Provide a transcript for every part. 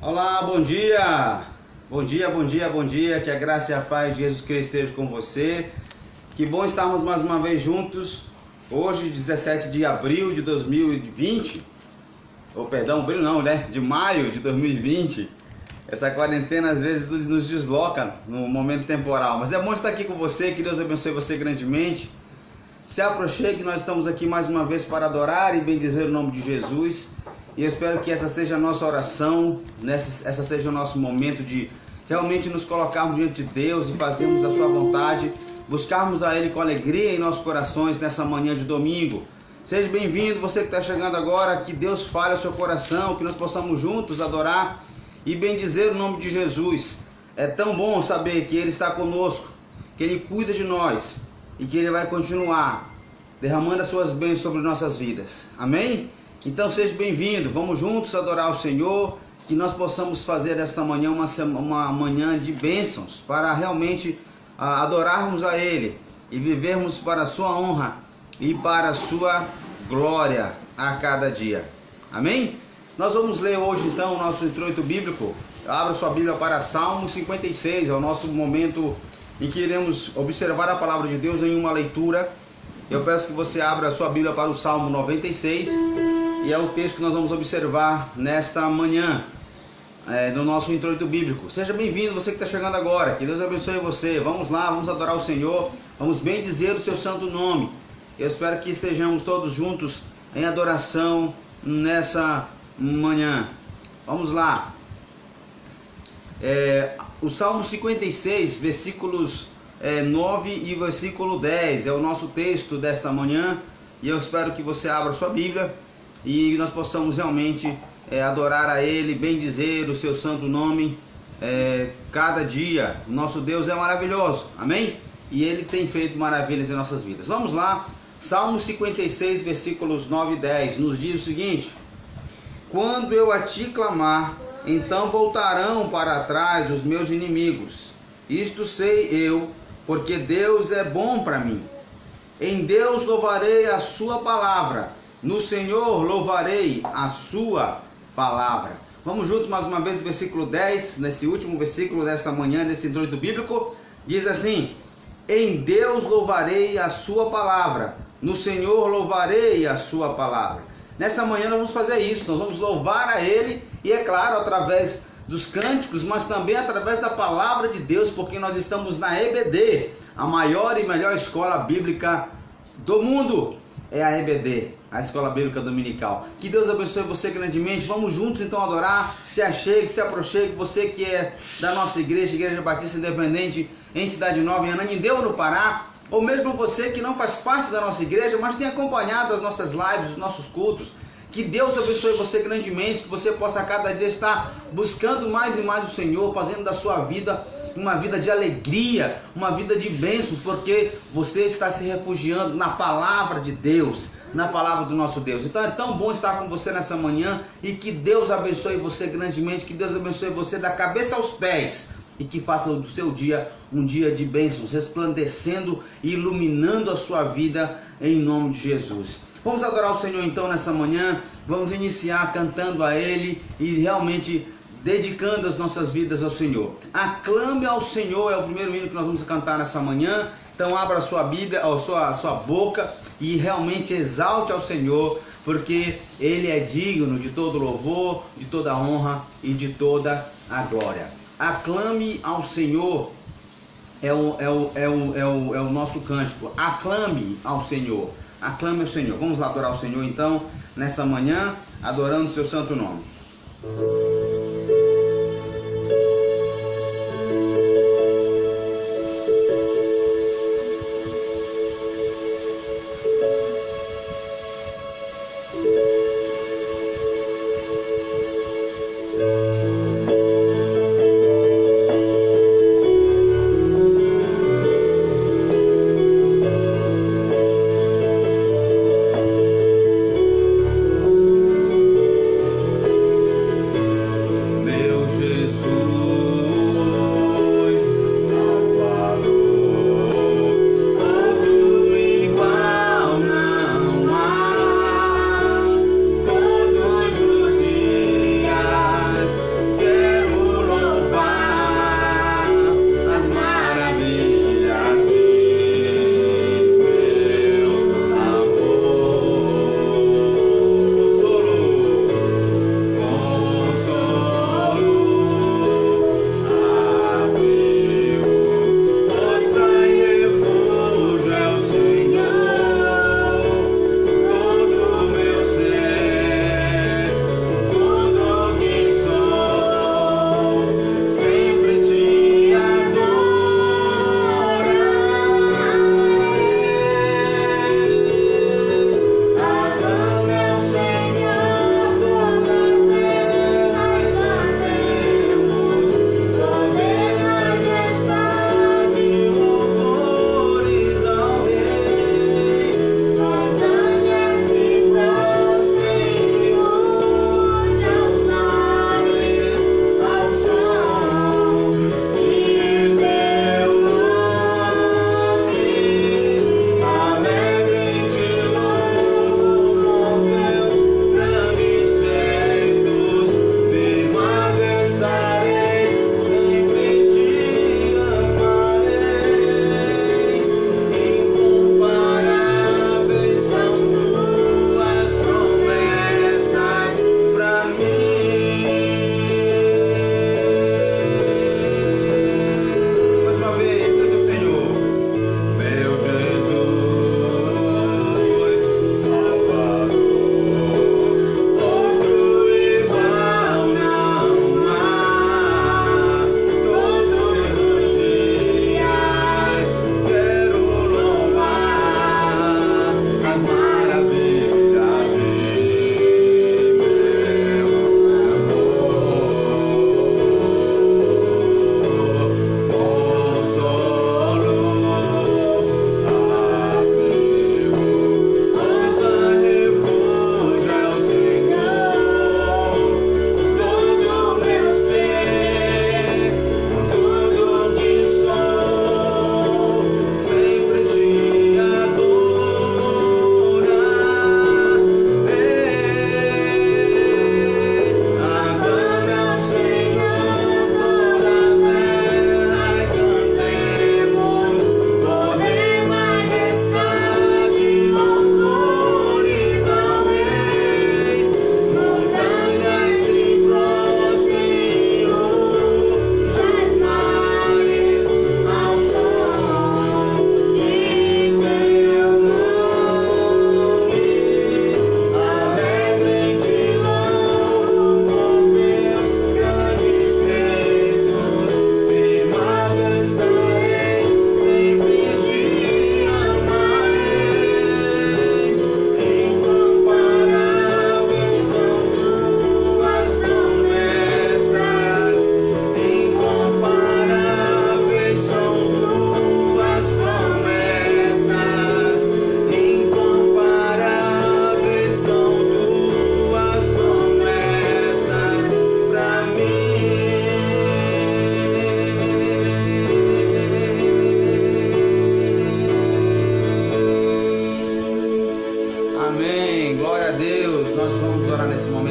Olá, bom dia! Bom dia, bom dia, bom dia. Que a graça e a paz de Jesus Cristo esteja com você. Que bom estarmos mais uma vez juntos. Hoje, 17 de abril de 2020. Abril não, né? De maio de 2020. Essa quarentena às vezes nos desloca no momento temporal. Mas é bom estar aqui com você. Que Deus abençoe você grandemente. Se aproxime, nós estamos aqui mais uma vez para adorar e bendizer o nome de Jesus. E eu espero que essa seja a nossa oração, essa seja o nosso momento de realmente nos colocarmos diante de Deus e fazermos a sua vontade, buscarmos a Ele com alegria em nossos corações nessa manhã de domingo. Seja bem-vindo, você que está chegando agora, que Deus fale ao seu coração, que nós possamos juntos adorar e bendizer o nome de Jesus. É tão bom saber que Ele está conosco, que Ele cuida de nós e que Ele vai continuar derramando as suas bênçãos sobre nossas vidas. Amém? Então seja bem-vindo, vamos juntos adorar o Senhor, que nós possamos fazer desta manhã uma manhã de bênçãos, para realmente adorarmos a Ele e vivermos para a sua honra e para a sua glória a cada dia. Amém? Nós vamos ler hoje então o nosso introito bíblico. Abra sua Bíblia para Salmo 56, é o nosso momento em que iremos observar a palavra de Deus em uma leitura. Eu peço que você abra a sua Bíblia para o Salmo 96, e é o texto que nós vamos observar nesta manhã, no nosso introito bíblico. Seja bem-vindo, você que está chegando agora, que Deus abençoe você. Vamos lá, vamos adorar o Senhor, vamos bendizer o seu santo nome. Eu espero que estejamos todos juntos em adoração nessa manhã. Vamos lá. O Salmo 56, versículos 9 e versículo 10 é o nosso texto desta manhã, e eu espero que você abra sua Bíblia e nós possamos realmente adorar a Ele, bendizer o seu santo nome cada dia. O nosso Deus é maravilhoso, amém? E Ele tem feito maravilhas em nossas vidas. Vamos lá, Salmo 56, versículos 9 e 10, nos diz o seguinte: quando eu a ti clamar, então voltarão para trás os meus inimigos. Isto sei eu, porque Deus é bom para mim. Em Deus louvarei a sua palavra, no Senhor louvarei a sua palavra. Vamos juntos mais uma vez, versículo 10, nesse último versículo desta manhã, nesse introito bíblico, diz assim: em Deus louvarei a sua palavra, no Senhor louvarei a sua palavra. Nessa manhã nós vamos fazer isso, nós vamos louvar a Ele, e é claro, através dos cânticos, mas também através da palavra de Deus, porque nós estamos na EBD, a maior e melhor escola bíblica do mundo, é a EBD, a Escola Bíblica Dominical. Que Deus abençoe você grandemente. Vamos juntos então adorar. Se achegue, se aproxime, você que é da nossa igreja, Igreja Batista Independente em Cidade Nova, em Ananindeua, no Pará, ou mesmo você que não faz parte da nossa igreja, mas tem acompanhado as nossas lives, os nossos cultos. Que Deus abençoe você grandemente, que você possa a cada dia estar buscando mais e mais o Senhor, fazendo da sua vida uma vida de alegria, uma vida de bênçãos, porque você está se refugiando na palavra de Deus, na palavra do nosso Deus. Então é tão bom estar com você nessa manhã, e que Deus abençoe você grandemente, que Deus abençoe você da cabeça aos pés, e que faça do seu dia um dia de bênçãos, resplandecendo e iluminando a sua vida em nome de Jesus. Vamos adorar o Senhor então nessa manhã, vamos iniciar cantando a Ele e realmente dedicando as nossas vidas ao Senhor. Aclame ao Senhor é o primeiro hino que nós vamos cantar nessa manhã. Então abra a sua Bíblia, a sua boca, e realmente exalte ao Senhor, porque Ele é digno de todo louvor, de toda honra e de toda a glória. Aclame ao Senhor é o nosso cântico. Aclame ao Senhor. Aclame ao Senhor. Vamos lá adorar o Senhor então, nessa manhã, adorando o seu santo nome.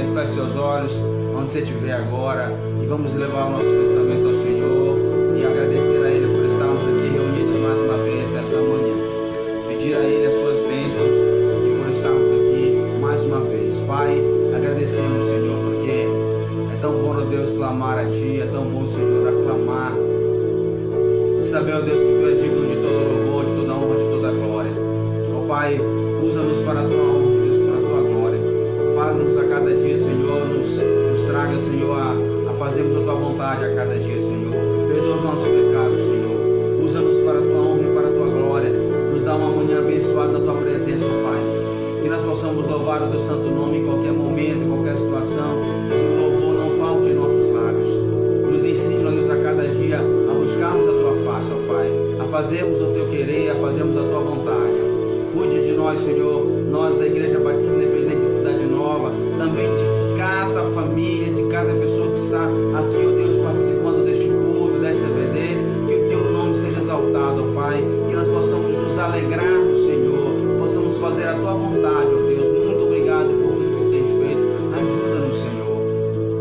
momento, feche seus olhos, onde você estiver agora, e vamos levar os nossos pensamentos ao Senhor e agradecer a Ele por estarmos aqui reunidos mais uma vez nessa manhã. Pedir a Ele as suas bênçãos e por estarmos aqui mais uma vez. Pai, agradecemos, Senhor, porque é tão bom, ó Deus, clamar a Ti, é tão bom, Senhor, aclamar e saber, ó Deus, que Tu és digno de todo louvor, de toda honra, de toda glória. Ó Pai, usa-nos para a Tua honra, Deus, para a Tua glória. Faz-nos a cada dia, Senhor, nos traga, Senhor, a fazermos a Tua vontade a cada dia, Senhor. Perdoa os nossos pecados, Senhor. Usa-nos para a Tua honra e para a Tua glória. Nos dá uma manhã abençoada na Tua presença, ó Pai. Que nós possamos louvar o Teu santo nome em qualquer momento, em qualquer situação. Que o louvor não falte em nossos lábios. Nos ensina, Deus, a cada dia a buscarmos a Tua face, ó Pai. A fazermos o Teu querer, a fazermos a Tua vontade. Cuide de nós, Senhor, nós da Igreja Batista Independente de Cidade Nova, também de cada família, de cada pessoa que está aqui, ó Deus, participando deste culto, desta EBD, que o Teu nome seja exaltado, ó Pai, que nós possamos nos alegrar no Senhor, possamos fazer a Tua vontade, ó Deus. Muito obrigado por tudo que tens feito. Ajuda-nos, Senhor,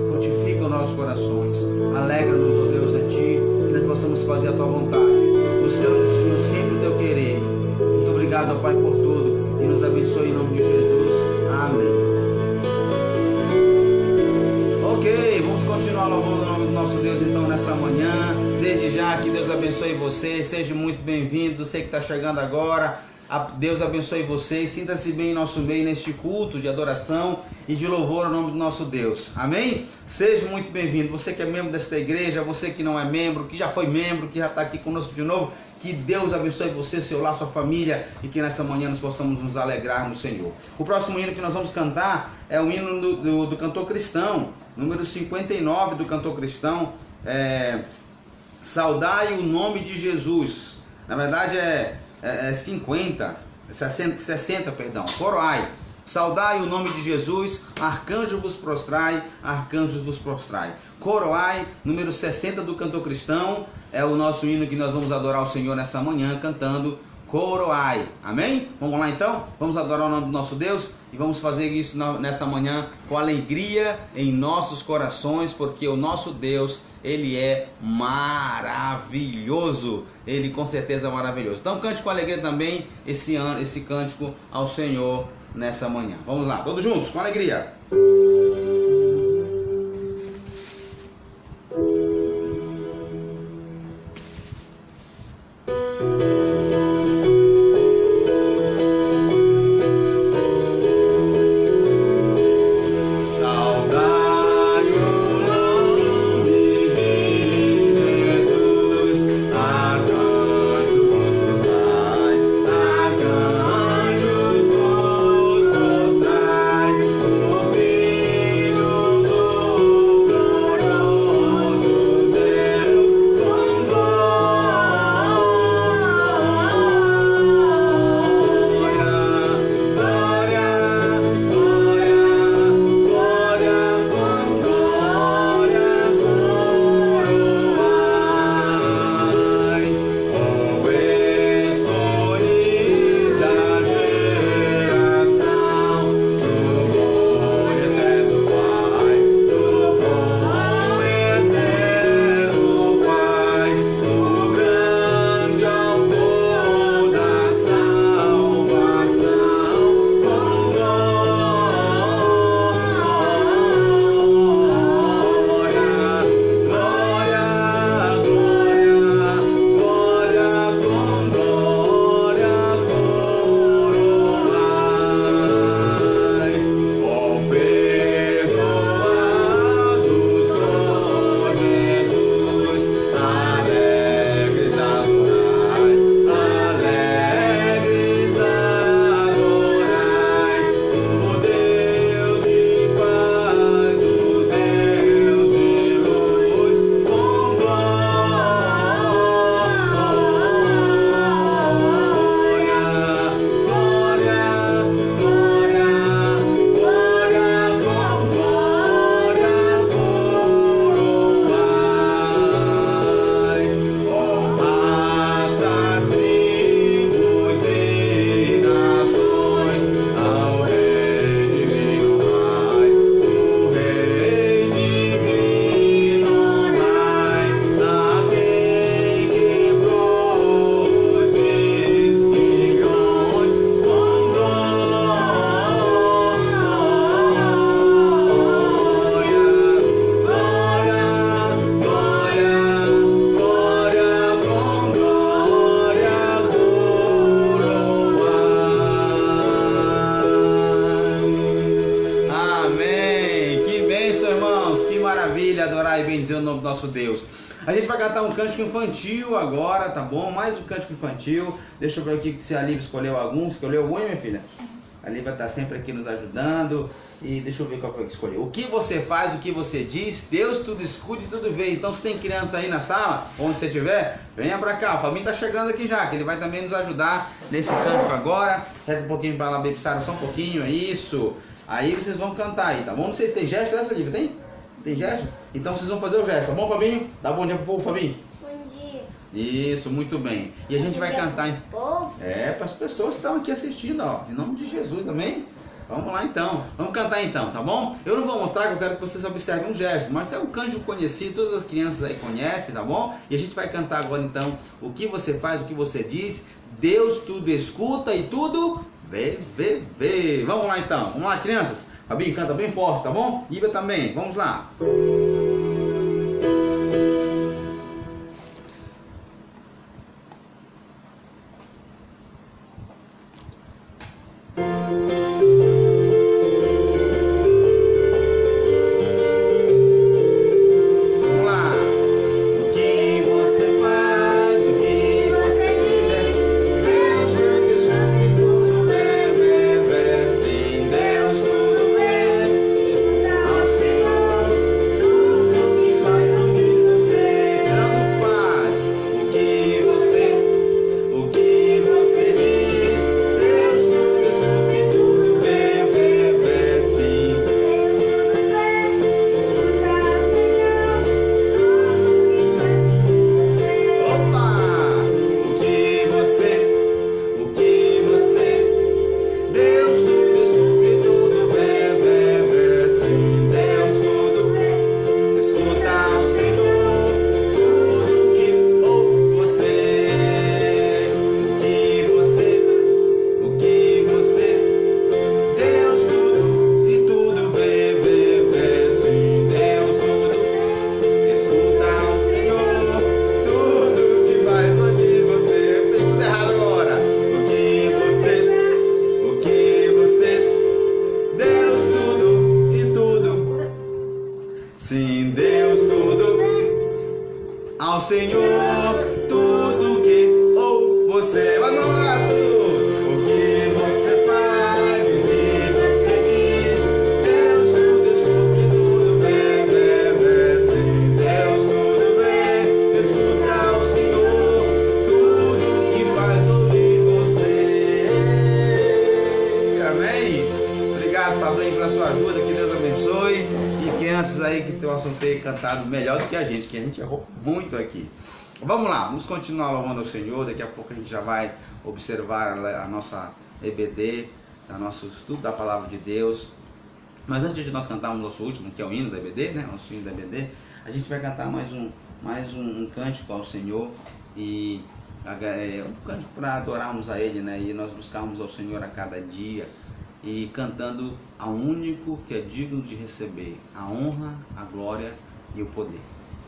fortifica os nossos corações, alegra-nos, ó Deus, a Ti, que nós possamos fazer a Tua vontade, buscando, Senhor, sempre o Teu querer. Muito obrigado, ó Pai, por tudo, e nos abençoe em nome de Jesus. Amém. Ok, vamos continuar louvando o nome do nosso Deus então nessa manhã. Desde já, que Deus abençoe você, seja muito bem-vindo. Você que está chegando agora, Deus abençoe você. Sinta-se bem em nosso meio neste culto de adoração e de louvor ao nome do nosso Deus. Amém? Seja muito bem-vindo. Você que é membro desta igreja, você que não é membro, que já foi membro, que já está aqui conosco de novo, que Deus abençoe você, seu lar, sua família, e que nessa manhã nós possamos nos alegrar no Senhor. O próximo hino que nós vamos cantar é o hino do cantor cristão, número 59 do cantor cristão, Saudai o nome de Jesus. Na verdade é 60, perdão. Coroai. Saudai o nome de Jesus, arcanjo vos prostrai, arcanjos vos prostrai. Coroai, número 60 do cantor cristão, é o nosso hino que nós vamos adorar o Senhor nessa manhã, cantando Coroai. Amém? Vamos lá então? Vamos adorar o nome do nosso Deus e vamos fazer isso nessa manhã com alegria em nossos corações, porque o nosso Deus, Ele é maravilhoso. Ele com certeza é maravilhoso. Então cante com alegria também esse cântico ao Senhor nessa manhã. Vamos lá, todos juntos, com alegria. Arcanjos vos prostrai, o maravilha adorar e bendizer o nome do nosso Deus. A gente vai cantar um cântico infantil agora, tá bom? Mais um cântico infantil. Deixa eu ver aqui se a Lívia escolheu algum. Escolheu algum, minha filha? A Lívia está sempre aqui nos ajudando. E deixa eu ver qual foi que escolheu. O que você faz, o que você diz, Deus tudo escuta e tudo vê. Então, se tem criança aí na sala, onde você estiver, venha pra cá. O Fabinho tá chegando aqui já, que ele vai também nos ajudar nesse cântico agora. Resta um pouquinho pra lá, Bepsara, só um pouquinho, é isso. Aí vocês vão cantar aí, tá bom? Não sei se tem gesto essa, Lívia, tem? Tem gesto? Então vocês vão fazer o gesto, tá bom, Fabinho? Dá bom dia pro povo, Fabinho. Bom dia. Isso, muito bem. E a gente vai cantar. Povo. Para as pessoas que estão aqui assistindo, ó. Em nome de Jesus, amém? Vamos lá então. Vamos cantar então, tá bom? Eu não vou mostrar, que eu quero que vocês observem um gesto. Mas é um cântico conhecido, todas as crianças aí conhecem, tá bom? E a gente vai cantar agora então. O que você faz, o que você diz. Deus tudo escuta e tudo vê. Vamos lá então. Vamos lá, crianças. Fabinho, canta bem forte, tá bom? Iva também. Vamos lá. Sim, Deus tudo ao Senhor, tudo que ou você vai falar tudo. O que você faz, o que você diz, Deus tudo escuta e tudo vê. Sim, Deus tudo vê, escuta ao Senhor, tudo que faz ouvir você. Amém? Obrigado, Fabinho, pela sua ajuda, que Deus abençoe. Crianças aí que possam ter cantado melhor do que a gente errou muito aqui. Vamos lá, vamos continuar louvando ao Senhor. Daqui a pouco a gente já vai observar a nossa EBD, o nosso estudo da Palavra de Deus. Mas antes de nós cantarmos o nosso último, que é o hino da EBD, né? Nosso hino da EBD, a gente vai cantar mais um cântico ao Senhor. E um cântico para adorarmos a Ele, né? E nós buscarmos ao Senhor a cada dia. E cantando ao único que é digno de receber a honra, a glória e o poder.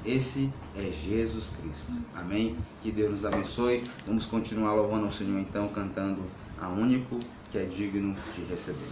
Esse é Jesus Cristo. Amém? Que Deus nos abençoe. Vamos continuar louvando ao Senhor então, cantando ao único que é digno de receber.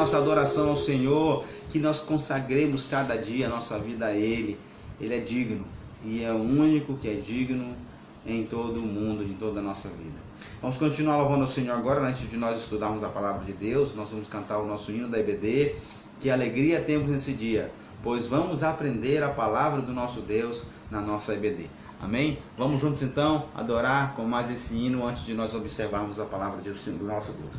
nossa adoração ao Senhor, que nós consagremos cada dia a nossa vida a Ele. Ele é digno e é o único que é digno em todo o mundo, em toda a nossa vida. Vamos continuar louvando ao Senhor agora, antes de nós estudarmos a palavra de Deus. Nós vamos cantar o nosso hino da EBD, que alegria temos nesse dia, pois vamos aprender a palavra do nosso Deus na nossa EBD. Amém? Vamos juntos então adorar com mais esse hino antes de nós observarmos a palavra do nosso Deus.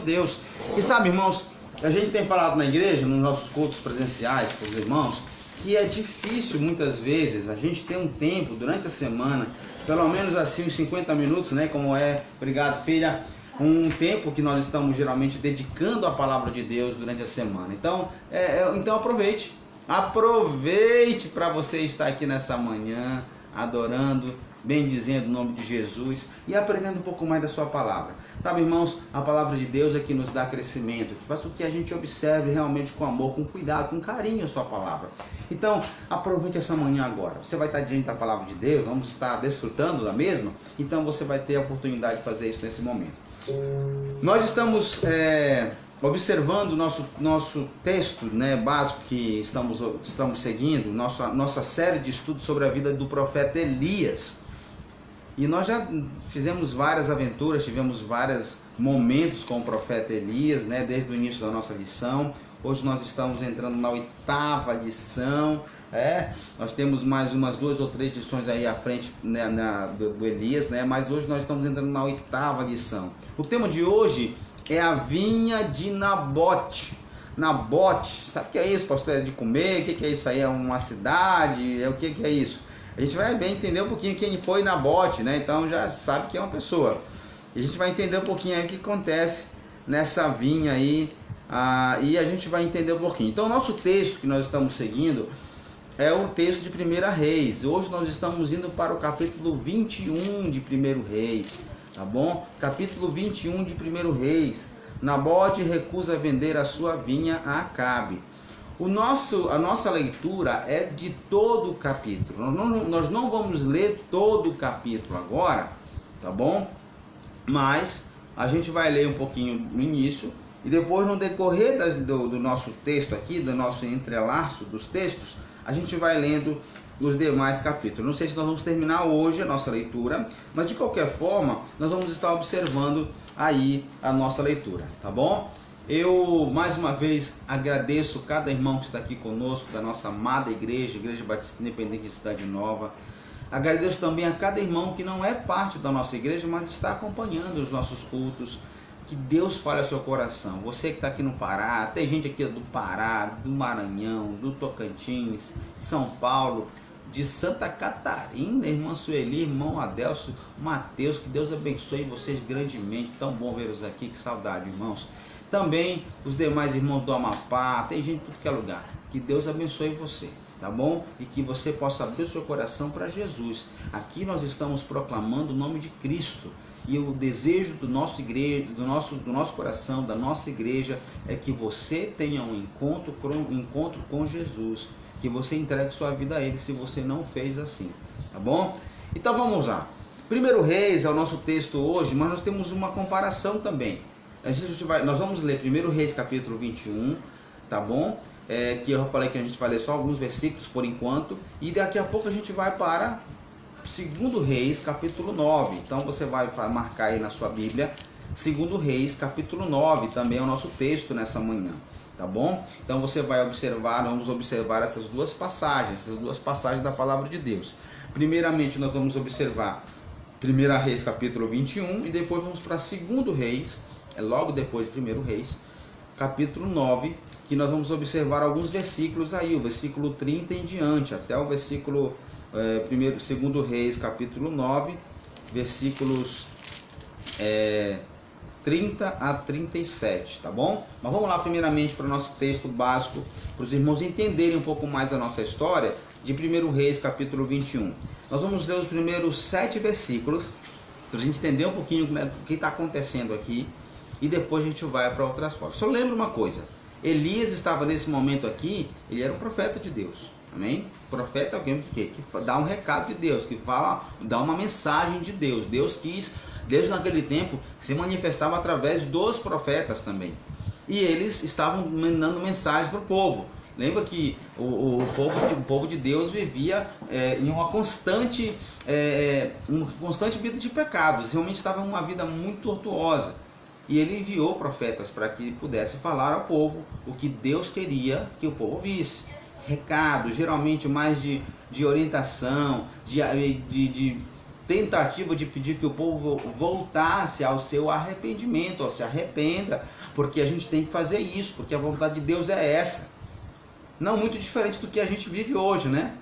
Deus. E sabe, irmãos, a gente tem falado na igreja, nos nossos cultos presenciais com os irmãos, que é difícil muitas vezes a gente ter um tempo durante a semana, pelo menos assim uns 50 minutos, né, como é, obrigado filha, um tempo que nós estamos geralmente dedicando à palavra de Deus durante a semana. Então, então aproveite para você estar aqui nessa manhã, adorando, bendizendo o nome de Jesus e aprendendo um pouco mais da sua palavra. Sabe, irmãos, a palavra de Deus é que nos dá crescimento, que faz com que a gente observe realmente com amor, com cuidado, com carinho a sua palavra. Então, aproveite essa manhã agora. Você vai estar diante da palavra de Deus, vamos estar desfrutando da mesma, então você vai ter a oportunidade de fazer isso nesse momento. Nós estamos observando o nosso texto, né, básico que estamos seguindo, nossa série de estudos sobre a vida do profeta Elias. E nós já fizemos várias aventuras, tivemos vários momentos com o profeta Elias, né, desde o início da nossa lição. Hoje nós estamos entrando na 8ª lição. Nós temos mais umas 2 ou 3 lições aí à frente, né, do Elias, né, mas hoje nós estamos entrando na 8ª lição. O tema de hoje é a vinha de Nabote. Nabote, sabe o que é isso, pastor? É de comer? O que é isso aí? É uma cidade? O que é isso? A gente vai bem entender um pouquinho quem foi Nabote, né? Então já sabe que é uma pessoa. E a gente vai entender um pouquinho aí o que acontece nessa vinha aí. E a gente vai entender um pouquinho. Então o nosso texto que nós estamos seguindo é o texto de 1 Reis. Hoje nós estamos indo para o capítulo 21 de 1 Reis. Tá bom? Capítulo 21 de 1 Reis. Nabote recusa vender a sua vinha a Acabe. A nossa leitura é de todo o capítulo. Nós não vamos ler todo o capítulo agora, tá bom? Mas a gente vai ler um pouquinho no início e depois, no decorrer do nosso texto aqui, do nosso entrelaço dos textos, a gente vai lendo os demais capítulos. Não sei se nós vamos terminar hoje a nossa leitura, mas de qualquer forma, nós vamos estar observando aí a nossa leitura, tá bom? Eu, mais uma vez, agradeço cada irmão que está aqui conosco, da nossa amada igreja, Igreja Batista Independente de Cidade Nova. Agradeço também a cada irmão que não é parte da nossa igreja, mas está acompanhando os nossos cultos. Que Deus fale ao seu coração. Você que está aqui no Pará, tem gente aqui do Pará, do Maranhão, do Tocantins, São Paulo, de Santa Catarina, irmã Sueli, irmão Adelso, Mateus, que Deus abençoe vocês grandemente. Tão bom vê-los aqui, que saudade, irmãos. Também os demais irmãos do Amapá, tem gente de tudo que é lugar. Que Deus abençoe você, tá bom? E que você possa abrir o seu coração para Jesus. Aqui nós estamos proclamando o nome de Cristo. E o desejo do nosso igreja, do nosso coração, da nossa igreja, é que você tenha um encontro com Jesus, que você entregue sua vida a Ele, se você não fez assim, tá bom? Então vamos lá. 1 Reis é o nosso texto hoje, mas nós temos uma comparação também. Nós vamos ler 1 Reis capítulo 21, tá bom? Que eu falei que a gente vai ler só alguns versículos por enquanto, e daqui a pouco a gente vai para 2 Reis capítulo 9. Então você vai marcar aí na sua Bíblia 2 Reis capítulo 9, também é o nosso texto nessa manhã, tá bom? Então você vai observar, vamos observar essas duas passagens da palavra de Deus. Primeiramente nós vamos observar 1 Reis capítulo 21 e depois vamos para 2 Reis, logo depois de 1 Reis, capítulo 9, que nós vamos observar alguns versículos aí, o versículo 30 em diante, até o versículo 2 Reis capítulo 9, versículos 30 a 37, tá bom? Mas vamos lá primeiramente para o nosso texto básico, para os irmãos entenderem um pouco mais a nossa história de 1 Reis capítulo 21. Nós vamos ler os primeiros 7 versículos, para a gente entender um pouquinho o que está acontecendo aqui, e depois a gente vai para outras fotos. Só lembra uma coisa, Elias estava nesse momento aqui, ele era um profeta de Deus. Amém? Profeta é alguém que dá um recado de Deus, que dá uma mensagem de Deus. Deus naquele tempo se manifestava através dos profetas também. E eles estavam mandando mensagens para o povo. Lembra que o povo de Deus vivia em uma constante vida de pecados. Realmente estava em uma vida muito tortuosa. E ele enviou profetas para que pudesse falar ao povo o que Deus queria que o povo visse. Recado, geralmente mais de orientação, de tentativa de pedir que o povo voltasse ao seu arrependimento, ou se arrependa, porque a gente tem que fazer isso, porque a vontade de Deus é essa. Não muito diferente do que a gente vive hoje, né?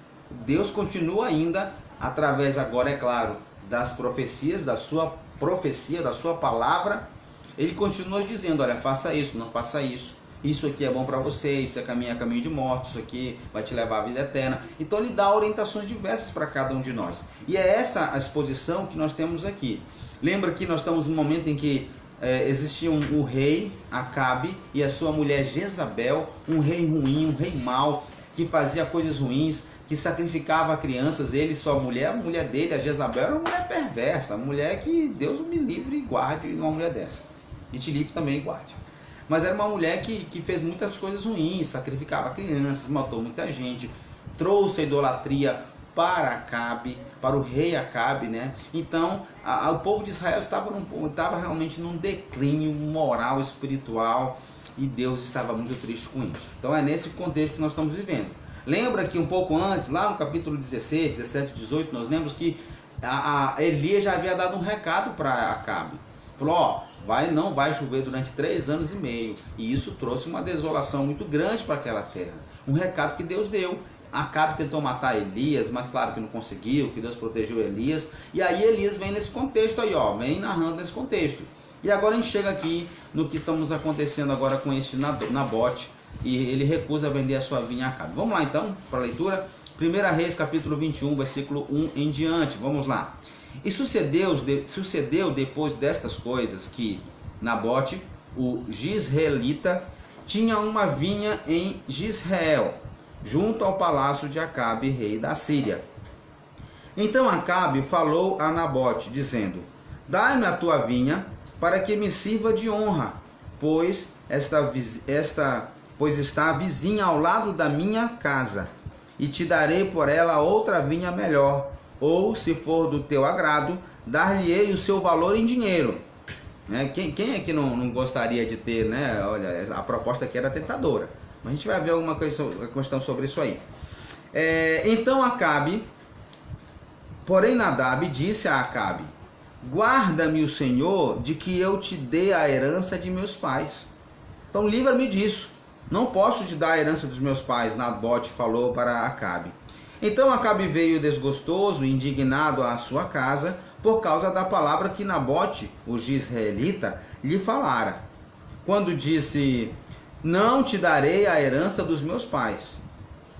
Deus continua ainda, através agora, é claro, das profecias, da sua profecia, da sua palavra, ele continua dizendo, olha, faça isso, não faça isso. Isso aqui é bom para você, isso é caminho de morte, isso aqui vai te levar à vida eterna. Então ele dá orientações diversas para cada um de nós. E é essa a exposição que nós temos aqui. Lembra que nós estamos num momento em que existia o rei Acabe e a sua mulher Jezabel, um rei ruim, um rei mau, que fazia coisas ruins, que sacrificava crianças, ele e sua mulher. A mulher dele, a Jezabel, era uma mulher perversa, uma mulher que Deus me livre e guarde uma mulher dessa. E te livre também e guarde. Mas era uma mulher que fez muitas coisas ruins, sacrificava crianças, matou muita gente, trouxe a idolatria para Acabe, para o rei Acabe, né? Então, o povo de Israel estava realmente num declínio moral, espiritual, e Deus estava muito triste com isso. Então é nesse contexto que nós estamos vivendo. Lembra que um pouco antes, lá no capítulo 16, 17, 18, nós lemos que Elias já havia dado um recado para Acabe. Falou, não vai chover durante 3 anos e meio. E isso trouxe uma desolação muito grande para aquela terra. Um recado que Deus deu. Acabe tentou matar Elias, mas claro que não conseguiu, que Deus protegeu Elias. E aí Elias vem nesse contexto aí, vem narrando nesse contexto. E agora a gente chega aqui no que estamos acontecendo agora com este Nabote. E ele recusa vender a sua vinha a Acabe. Vamos lá então, para a leitura. 1 Reis capítulo 21, versículo 1 em diante. Vamos lá. E sucedeu depois destas coisas que Nabote, o Jizreelita, tinha uma vinha em Jizreel, junto ao palácio de Acabe, rei da Síria. Então Acabe falou a Nabote, dizendo, dai-me a tua vinha, para que me sirva de honra, pois está a vizinha ao lado da minha casa, e te darei por ela outra vinha melhor, ou, se for do teu agrado, dar-lhe-ei o seu valor em dinheiro. Quem é que não gostaria de ter, né? Olha, a proposta aqui era tentadora. Mas a gente vai ver alguma questão sobre isso aí. Então Acabe, porém Nadab disse a Acabe, guarda-me o Senhor de que eu te dê a herança de meus pais. Então livra-me disso. Não posso te dar a herança dos meus pais, Nabote falou para Acabe. Então Acabe veio desgostoso e indignado à sua casa por causa da palavra que Nabote, o jezreelita, lhe falara, quando disse: não te darei a herança dos meus pais.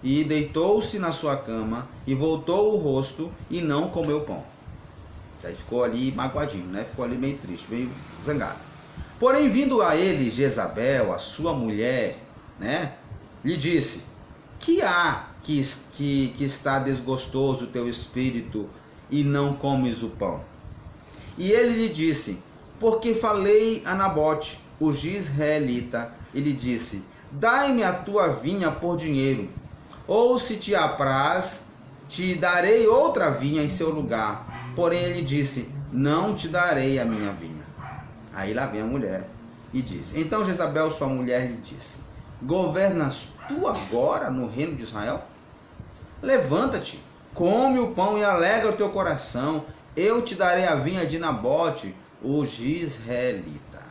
E deitou-se na sua cama e voltou o rosto e não comeu pão. Ele ficou ali magoadinho, né? Ficou ali meio triste, meio zangado. Porém, vindo a ele Jezabel, a sua mulher, né, lhe disse: que há que está desgostoso o teu espírito e não comes o pão? E ele lhe disse: porque falei a Nabote, o jezreelita, e lhe disse: dai-me a tua vinha por dinheiro, ou se te apraz, te darei outra vinha em seu lugar. Porém ele disse: não te darei a minha vinha. Aí lá vem a mulher e diz: então Jezabel, sua mulher, lhe disse: governas tu agora no reino de Israel? Levanta-te, come o pão e alegra o teu coração. Eu te darei a vinha de Nabote, o jezreelita.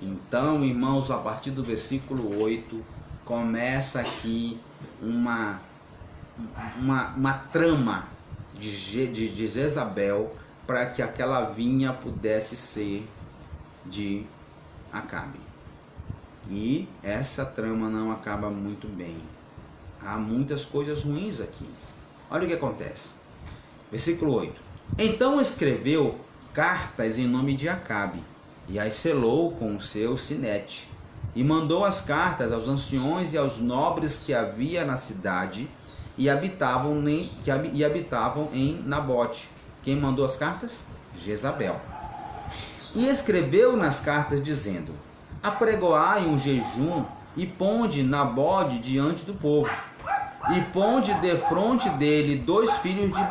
Então, irmãos, a partir do versículo 8, começa aqui uma trama de Jezabel para que aquela vinha pudesse ser de Acabe. E essa trama não acaba muito bem. Há muitas coisas ruins aqui. Olha o que acontece. Versículo 8. Então escreveu cartas em nome de Acabe, e as selou com o seu sinete, e mandou as cartas aos anciões e aos nobres que havia na cidade e habitavam em Nabote. Quem mandou as cartas? Jezabel. E escreveu nas cartas dizendo: apregoai um jejum e ponde Nabote diante do povo, e ponde defronte dele 2 filhos de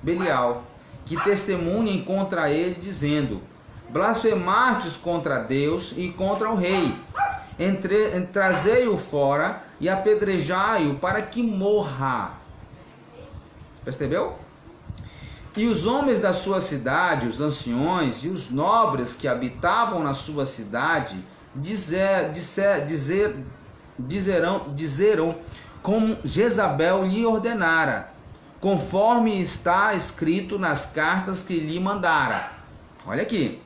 Belial, que testemunhem contra ele, dizendo: blasfemastes contra Deus e contra o rei. Trazei-o fora e apedrejai-o para que morra. Percebeu? E os homens da sua cidade, os anciões e os nobres que habitavam na sua cidade, dizerão como Jezabel lhe ordenara, conforme está escrito nas cartas que lhe mandara. Olha aqui.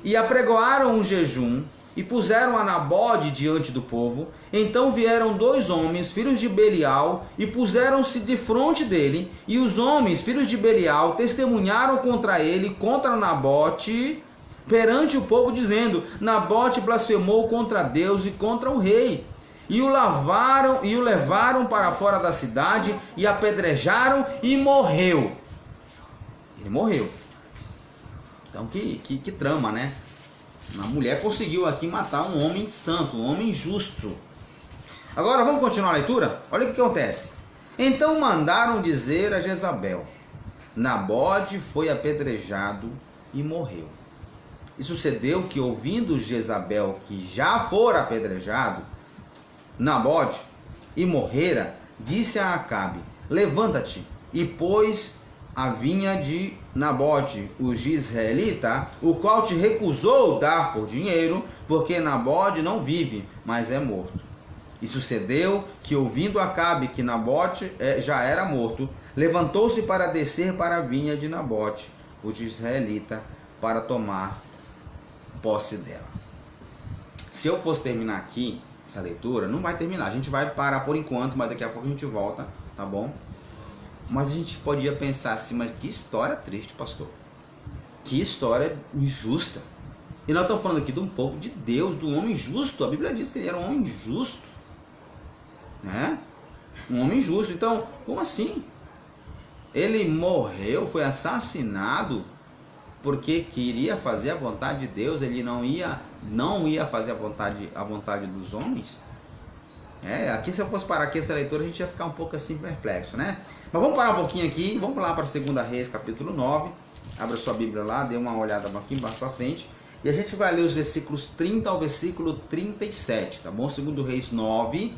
E apregoaram um jejum e puseram a Nabote diante do povo. Então vieram 2 homens, filhos de Belial, e puseram-se de frente dele. E os homens, filhos de Belial, testemunharam contra ele, contra Nabote, perante o povo, dizendo: Nabote blasfemou contra Deus e contra o rei. E o levaram para fora da cidade e apedrejaram, e morreu. Ele morreu. Então que trama, né? A mulher conseguiu aqui matar um homem santo, um homem justo. Agora vamos continuar a leitura? Olha o que acontece. Então mandaram dizer a Jezabel: Nabote foi apedrejado e morreu. E sucedeu que, ouvindo Jezabel que já fora apedrejado Nabote e morrera, disse a Acabe: levanta-te e pôs a vinha de Nabote, o jezreelita, o qual te recusou dar por dinheiro, porque Nabote não vive, mas é morto. E sucedeu que, ouvindo Acabe que Nabote já era morto, levantou-se para descer para a vinha de Nabote, o jezreelita, para tomar posse dela. Se eu fosse terminar aqui essa leitura, não vai terminar, a gente vai parar por enquanto, mas daqui a pouco a gente volta, tá bom? Mas a gente podia pensar assim: mas que história triste, pastor. Que história injusta. E nós estamos falando aqui de um povo de Deus, de um homem justo. A Bíblia diz que ele era um homem justo, né? Um homem justo. Então, como assim? Ele morreu, foi assassinado porque queria fazer a vontade de Deus. Ele não ia fazer a vontade dos homens. Aqui, se eu fosse parar aqui essa leitura, a gente ia ficar um pouco assim perplexo, né? Mas vamos parar um pouquinho aqui, vamos lá para 2 Reis, capítulo 9. Abra sua Bíblia lá, dê uma olhada aqui embaixo para frente. E a gente vai ler os versículos 30 ao versículo 37, tá bom? 2 Reis 9,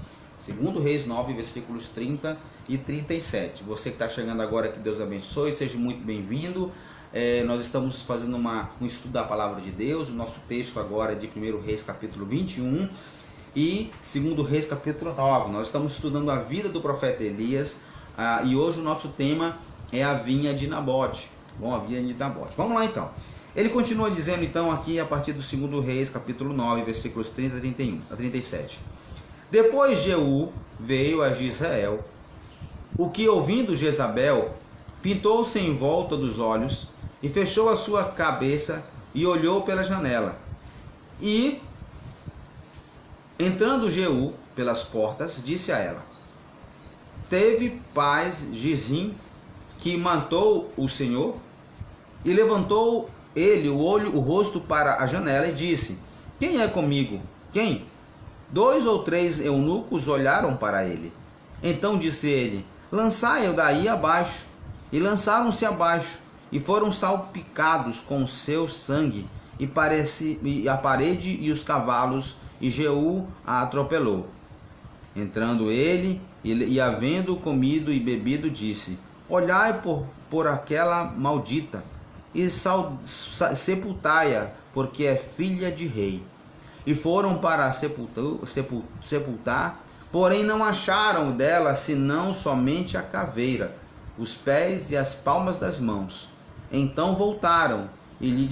versículos 30 e 37. Você que está chegando agora, que Deus abençoe, seja muito bem-vindo. Nós estamos fazendo um estudo da palavra de Deus. O nosso texto agora é de 1 Reis, capítulo 21. e 2 Reis capítulo 9. Nós estamos estudando a vida do profeta Elias e hoje o nosso tema é a vinha de Nabote. Bom, a vinha de Nabote. Vamos lá então. Ele continua dizendo então aqui a partir do 2 Reis capítulo 9, versículos 30 a 37. Depois Jeú veio a Jezreel, o que ouvindo Jezabel, pintou-se em volta dos olhos e fechou a sua cabeça e olhou pela janela. E, entrando Jeú pelas portas, disse a ela: teve paz Gizim, que matou o Senhor? E levantou ele o rosto para a janela e disse: quem é comigo? Quem? 2 ou 3 eunucos olharam para ele. Então disse ele: lançai-o daí abaixo. E lançaram-se abaixo, e foram salpicados com seu sangue, e a parede e os cavalos, e Jeú a atropelou. Entrando ele, e havendo comido e bebido, disse: olhai por aquela maldita, e sepultai-a, porque é filha de rei. E foram para sepultar, porém não acharam dela senão somente a caveira, os pés e as palmas das mãos. Então voltaram e lhe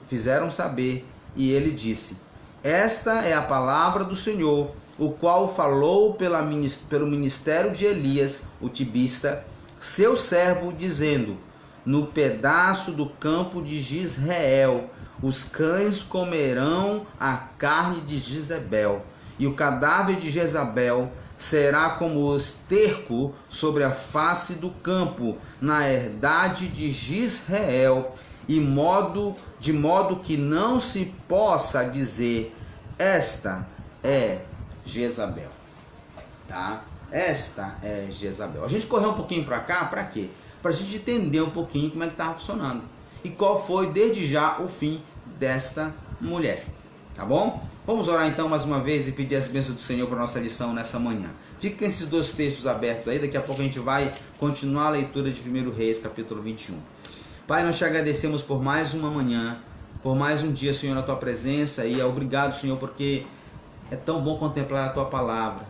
fizeram saber, e ele disse: esta é a palavra do Senhor, o qual falou pelo ministério de Elias, o tibista, seu servo, dizendo: no pedaço do campo de Jezreel, os cães comerão a carne de Jezabel, e o cadáver de Jezabel será como o esterco sobre a face do campo, na herdade de Jezreel, de modo que não se possa dizer: esta é Jezabel. Tá? Esta é Jezabel. A gente correu um pouquinho para cá, para quê? Para a gente entender um pouquinho como é que estava funcionando e qual foi desde já o fim desta mulher. Tá bom? Vamos orar então mais uma vez e pedir as bênçãos do Senhor para a nossa lição nessa manhã. Fique com esses 2 textos abertos aí, daqui a pouco a gente vai continuar a leitura de 1 Reis, capítulo 21. Pai, nós te agradecemos por mais uma manhã, por mais um dia, Senhor, na tua presença, e obrigado, Senhor, porque é tão bom contemplar a tua palavra.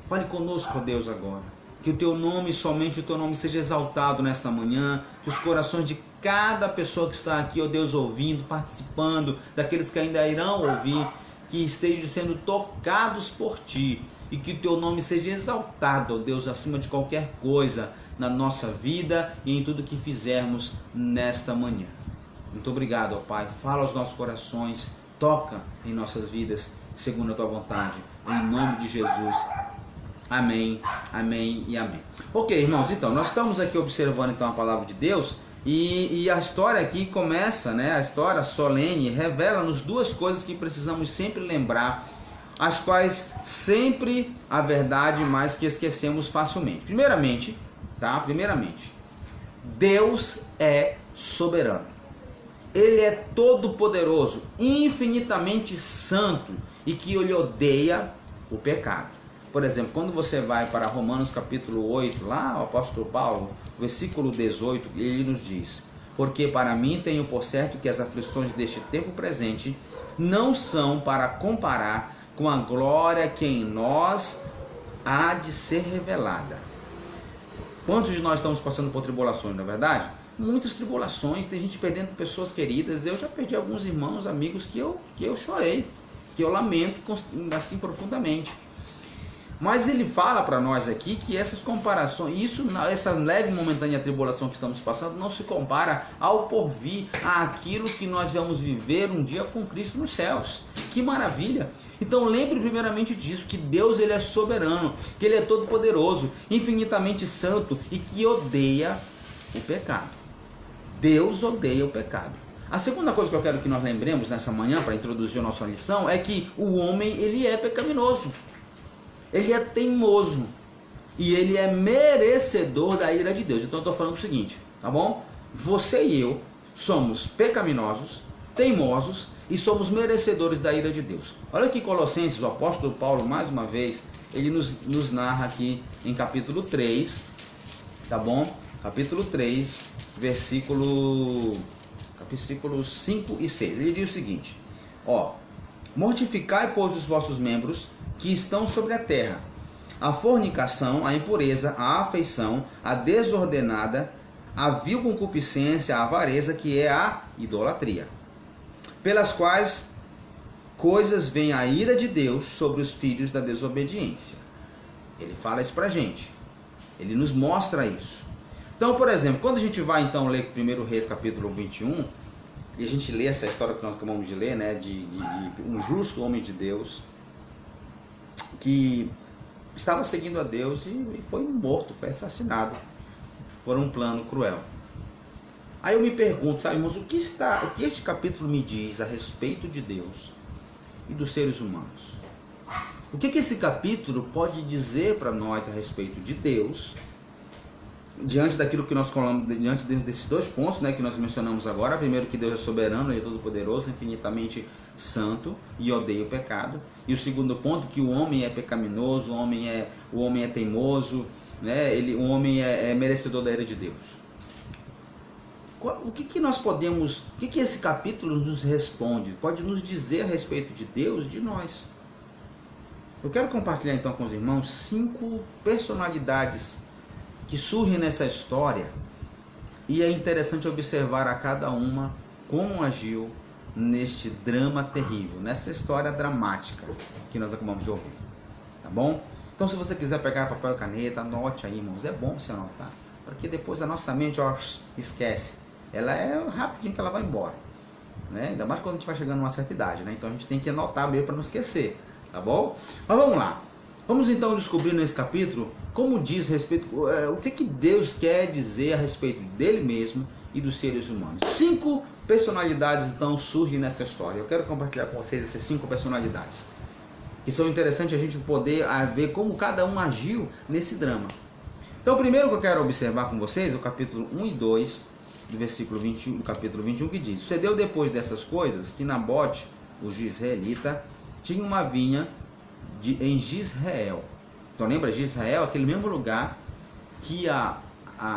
Fale conosco, Deus, agora. Que o teu nome, somente o teu nome, seja exaltado nesta manhã, que os corações de cada pessoa que está aqui, ó Deus, ouvindo, participando, daqueles que ainda irão ouvir, que estejam sendo tocados por ti, e que o teu nome seja exaltado, ó Deus, acima de qualquer coisa na nossa vida e em tudo que fizermos nesta manhã. Muito obrigado, ó Pai. Fala aos nossos corações, toca em nossas vidas, segundo a tua vontade, em nome de Jesus. Amém, amém e amém. Ok, irmãos, então, nós estamos aqui observando então a palavra de Deus e a história aqui começa, né? A história solene revela-nos 2 coisas que precisamos sempre lembrar, as quais sempre a verdade, mas que esquecemos facilmente. Primeiramente, Deus é soberano. Ele é todo poderoso, infinitamente santo, e que ele odeia o pecado. Por exemplo, quando você vai para Romanos capítulo 8, lá o apóstolo Paulo, versículo 18, ele nos diz: porque para mim tenho por certo que as aflições deste tempo presente não são para comparar com a glória que em nós há de ser revelada. Quantos de nós estamos passando por tribulações, não é verdade? Muitas tribulações, tem gente perdendo pessoas queridas. Eu já perdi alguns irmãos, amigos que eu chorei, que eu lamento assim profundamente. Mas ele fala para nós aqui que essas comparações, essa leve e momentânea tribulação que estamos passando não se compara ao porvir, àquilo que nós vamos viver um dia com Cristo nos céus. Que maravilha! Então lembre primeiramente disso, que Deus ele é soberano, que ele é todo poderoso, infinitamente santo e que odeia o pecado. Deus odeia o pecado. A segunda coisa que eu quero que nós lembremos nessa manhã, para introduzir a nossa lição, é que o homem ele é pecaminoso. Ele é teimoso e ele é merecedor da ira de Deus. Então eu estou falando o seguinte, tá bom? Você e eu somos pecaminosos, teimosos e somos merecedores da ira de Deus. Olha aqui Colossenses, o apóstolo Paulo, mais uma vez, ele nos narra aqui em capítulo 3, tá bom? Capítulo 3, versículos 5 e 6. Ele diz o seguinte, ó: Mortificai, pois, os vossos membros que estão sobre a terra: a fornicação, a impureza, a afeição, a desordenada, a vil concupiscência, a avareza, que é a idolatria, pelas quais coisas vem a ira de Deus sobre os filhos da desobediência. Ele fala isso pra gente. Ele nos mostra isso. Então, por exemplo, quando a gente vai então ler 1 Reis capítulo 21, e a gente lê essa história que nós acabamos de ler, né, de um justo homem de Deus, que estava seguindo a Deus e foi morto, foi assassinado por um plano cruel. Aí eu me pergunto, sabe, irmãos, o que este capítulo me diz a respeito de Deus e dos seres humanos? O que esse capítulo pode dizer para nós a respeito de Deus, diante daquilo que nós falamos, diante desses dois pontos, né, que nós mencionamos agora? Primeiro, que Deus é soberano, Ele é todo-poderoso, infinitamente santo e odeia o pecado. E o segundo ponto, que o homem é pecaminoso, o homem é teimoso, né? O homem é merecedor da ira de Deus. O que nós podemos, o que esse capítulo nos responde? Pode nos dizer a respeito de Deus, de nós. Eu quero compartilhar então com os irmãos 5 personalidades que surgem nessa história, e é interessante observar a cada uma como agiu neste drama terrível, nessa história dramática que nós acabamos de ouvir, tá bom? Então, se você quiser pegar papel e caneta, anote aí, irmãos. É bom você anotar, porque depois a nossa mente, ó, esquece. Ela é rapidinho que ela vai embora, né? Ainda mais quando a gente vai chegando a uma certa idade, né? Então a gente tem que anotar mesmo para não esquecer, tá bom? Mas vamos lá. Vamos então descobrir nesse capítulo como diz respeito, o que Deus quer dizer a respeito dele mesmo e dos seres humanos. 5 personalidades então surgem nessa história. Eu quero compartilhar com vocês essas 5 personalidades, que são interessantes a gente poder ver como cada um agiu nesse drama. Então, o primeiro que eu quero observar com vocês é o capítulo 1 e 2, do versículo 21, do capítulo 21, que diz: sucedeu depois dessas coisas que Nabote, o Jezreelita, tinha uma vinha em Jezreel. Então lembra, Jezreel, aquele mesmo lugar que a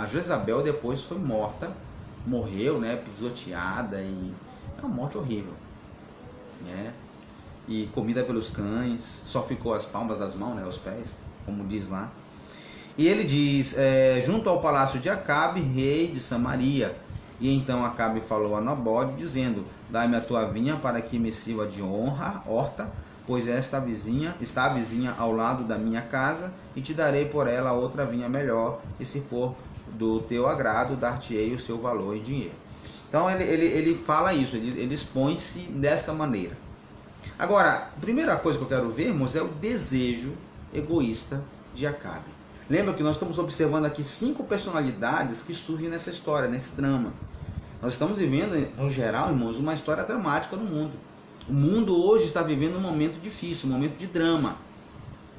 Jezabel depois foi morta, morreu, né, pisoteada, e é uma morte horrível, né? E comida pelos cães, só ficou as palmas das mãos, né, os pés, como diz lá. E ele diz, junto ao palácio de Acabe, rei de Samaria. E então Acabe falou a Nabote, dizendo: dai-me a tua vinha para que me sirva de horta, pois esta está a vizinha ao lado da minha casa, e te darei por ela outra vinha melhor, e se for do teu agrado, dar-te-ei o seu valor em dinheiro. Então ele fala isso, ele expõe-se desta maneira. Agora, a primeira coisa que eu quero ver, irmãos, é o desejo egoísta de Acabe. Lembra que nós estamos observando aqui 5 personalidades que surgem nessa história, nesse drama. Nós estamos vivendo, no geral, irmãos, uma história dramática no mundo. O mundo hoje está vivendo um momento difícil, um momento de drama.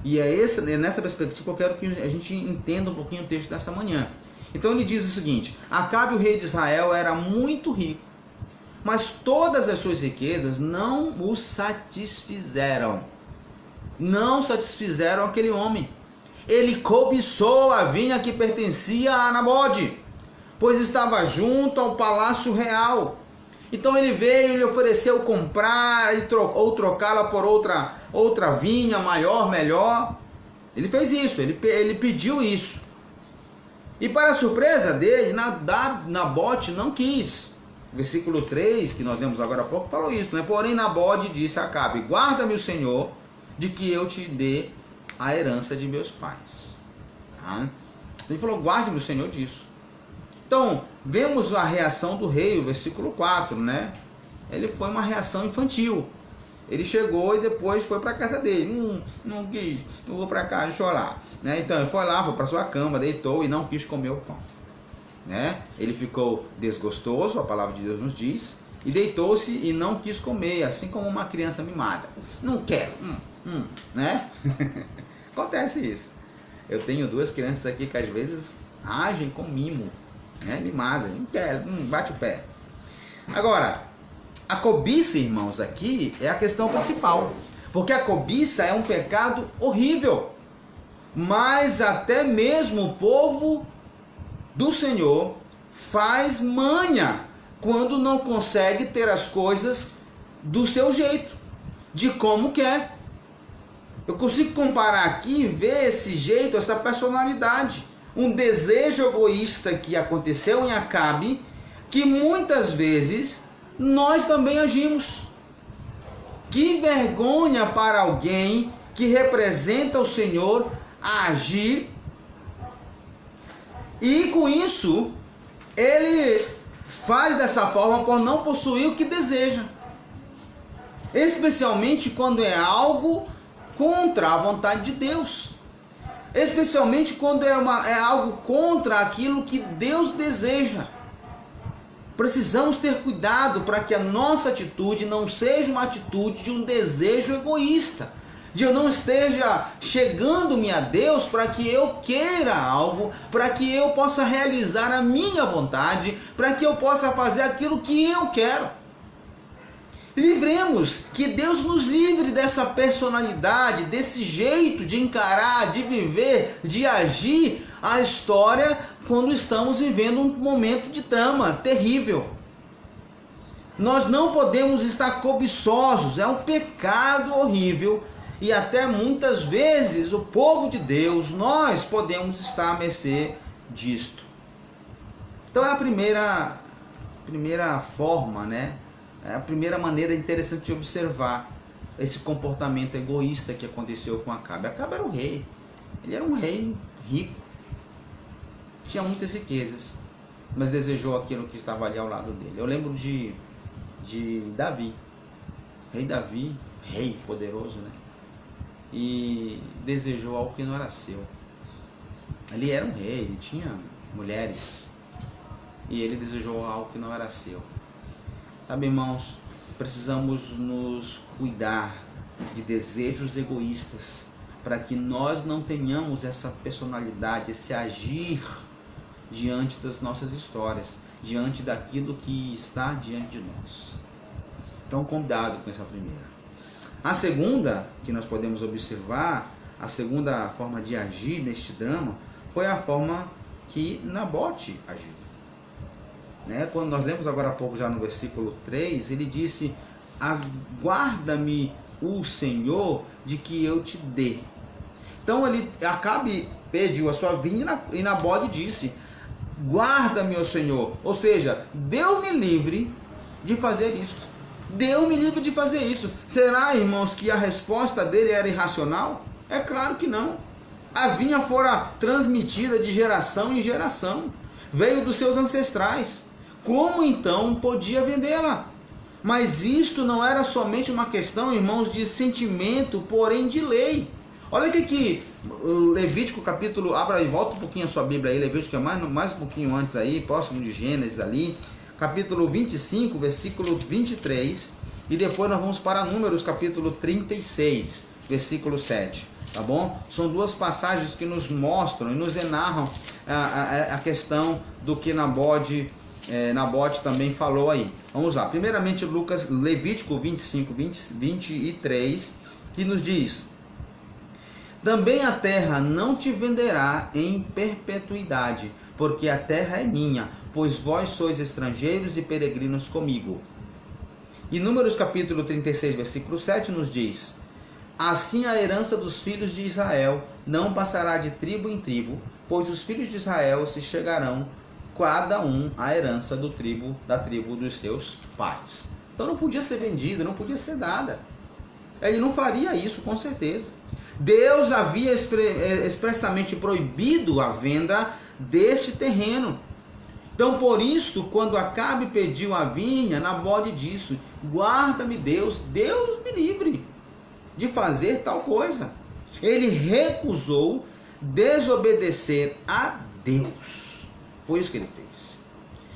E é nessa perspectiva que eu quero que a gente entenda um pouquinho o texto dessa manhã. Então ele diz o seguinte: Acabe, o rei de Israel, era muito rico, mas todas as suas riquezas não o satisfizeram. Não satisfizeram aquele homem. Ele cobiçou a vinha que pertencia a Nabote, pois estava junto ao palácio real. Então ele veio e lhe ofereceu comprar ou trocá-la por outra vinha maior, melhor. Ele fez isso, ele pediu isso. E para a surpresa dele, Nabote não quis. Versículo 3, que nós lemos agora há pouco, falou isso, né? Porém Nabote disse a Acabe: guarda-me o Senhor de que eu te dê a herança de meus pais. Tá? Ele falou: guarde-me o Senhor disso. Então, vemos a reação do rei, o versículo 4, né? Ele foi uma reação infantil. Ele chegou e depois foi para a casa dele. Não quis, eu vou para casa chorar. Né? Então, ele foi lá, foi para sua cama, deitou e não quis comer o pão. Né? Ele ficou desgostoso, a palavra de Deus nos diz, e deitou-se e não quis comer, assim como uma criança mimada. Não quero, né? Acontece isso. Eu tenho 2 crianças aqui que às vezes agem com mimo, né? Mimada, não quero, bate o pé. Agora, a cobiça, irmãos, aqui é a questão principal, porque a cobiça é um pecado horrível, mas até mesmo o povo do Senhor faz manha quando não consegue ter as coisas do seu jeito, de como quer. Eu consigo comparar aqui e ver esse jeito, essa personalidade. Um desejo egoísta que aconteceu em Acabe, que muitas vezes nós também agimos. Que vergonha para alguém que representa o Senhor agir, e com isso ele faz dessa forma por não possuir o que deseja, especialmente quando é algo contra a vontade de Deus, especialmente quando é algo contra aquilo que Deus deseja. Precisamos ter cuidado para que a nossa atitude não seja uma atitude de um desejo egoísta, de eu não esteja chegando-me a Deus para que eu queira algo, para que eu possa realizar a minha vontade, para que eu possa fazer aquilo que eu quero. Livremos, que Deus nos livre dessa personalidade, desse jeito de encarar, de viver, de agir a história quando estamos vivendo um momento de trama terrível. Nós não podemos estar cobiçosos, é um pecado horrível, e até muitas vezes o povo de Deus, nós podemos estar à mercê disto. Então é a primeira forma, né? É a primeira maneira interessante de observar esse comportamento egoísta que aconteceu com Acabe. Acabe era o rei, ele era um rei rico, tinha muitas riquezas, mas desejou aquilo que estava ali ao lado dele. Eu lembro de Davi, rei Davi, rei poderoso, né? E desejou algo que não era seu. Ele era um rei, ele tinha mulheres, e ele desejou algo que não era seu. Sabe, irmãos, precisamos nos cuidar de desejos egoístas, para que nós não tenhamos essa personalidade, esse agir diante das nossas histórias, diante daquilo que está diante de nós. Então, cuidado com essa primeira. A segunda que nós podemos observar, a segunda forma de agir neste drama, foi a forma que Nabote agiu. Quando nós lemos agora há pouco, já no versículo 3, ele disse: aguarda-me o Senhor de que eu te dê. Então Acabe pediu a sua vinha e Nabote disse: guarda-me, ó Senhor. Ou seja, Deus me livre de fazer isso. Deus me livre de fazer isso. Será, irmãos, que a resposta dele era irracional? É claro que não. A vinha fora transmitida de geração em geração, veio dos seus ancestrais. Como então podia vendê-la? Mas isto não era somente uma questão, irmãos, de sentimento, porém de lei. Olha que Levítico capítulo, abra e volta um pouquinho a sua Bíblia aí, Levítico é mais um pouquinho antes aí, próximo de Gênesis ali, capítulo 25, versículo 23, e depois nós vamos para Números capítulo 36, versículo 7, tá bom? São duas passagens que nos mostram e nos narram a questão do que Nabote também falou aí. Vamos lá, primeiramente Levítico 25, 23, que nos diz: também a terra não te venderá em perpetuidade, porque a terra é minha, pois vós sois estrangeiros e peregrinos comigo. E Números capítulo 36, versículo 7 nos diz: assim a herança dos filhos de Israel não passará de tribo em tribo, pois os filhos de Israel se chegarão cada um à herança da tribo dos seus pais. Então não podia ser vendida, não podia ser dada. Ele não faria isso, com certeza. Deus havia expressamente proibido a venda deste terreno. Então, por isso, quando Acabe pediu a vinha, Nabote disse: guarda-me Deus me livre de fazer tal coisa. Ele recusou desobedecer a Deus. Foi isso que ele fez.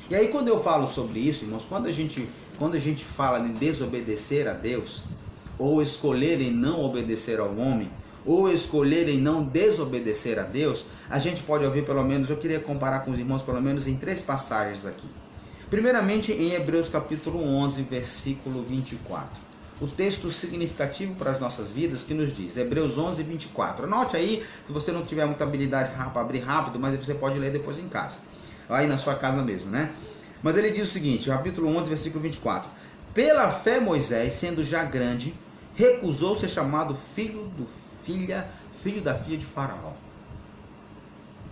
E aí, quando eu falo sobre isso, irmãos, quando a gente fala de desobedecer a Deus, ou escolher em não obedecer ao homem, ou escolher em não desobedecer a Deus, a gente pode ouvir pelo menos, eu queria comparar com os irmãos pelo menos em 3 passagens aqui. Primeiramente em Hebreus capítulo 11, versículo 24. O texto significativo para as nossas vidas que nos diz, Hebreus 11, 24. Anote aí, se você não tiver muita habilidade para abrir rápido, mas você pode ler depois em casa. Aí na sua casa mesmo, né? Mas ele diz o seguinte, capítulo 11, versículo 24. Pela fé Moisés, sendo já grande, recusou ser chamado filho da filha de Faraó.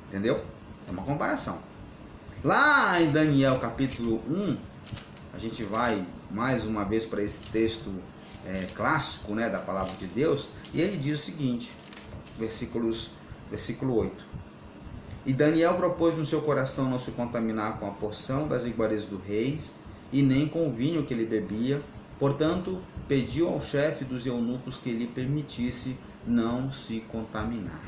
Entendeu? É uma comparação. Lá em Daniel capítulo 1, a gente vai mais uma vez para esse texto clássico, né, da palavra de Deus, e ele diz o seguinte, versículo 8. E Daniel propôs no seu coração não se contaminar com a porção das iguarias do rei, e nem com o vinho que ele bebia. Portanto, pediu ao chefe dos eunucos que lhe permitisse não se contaminar.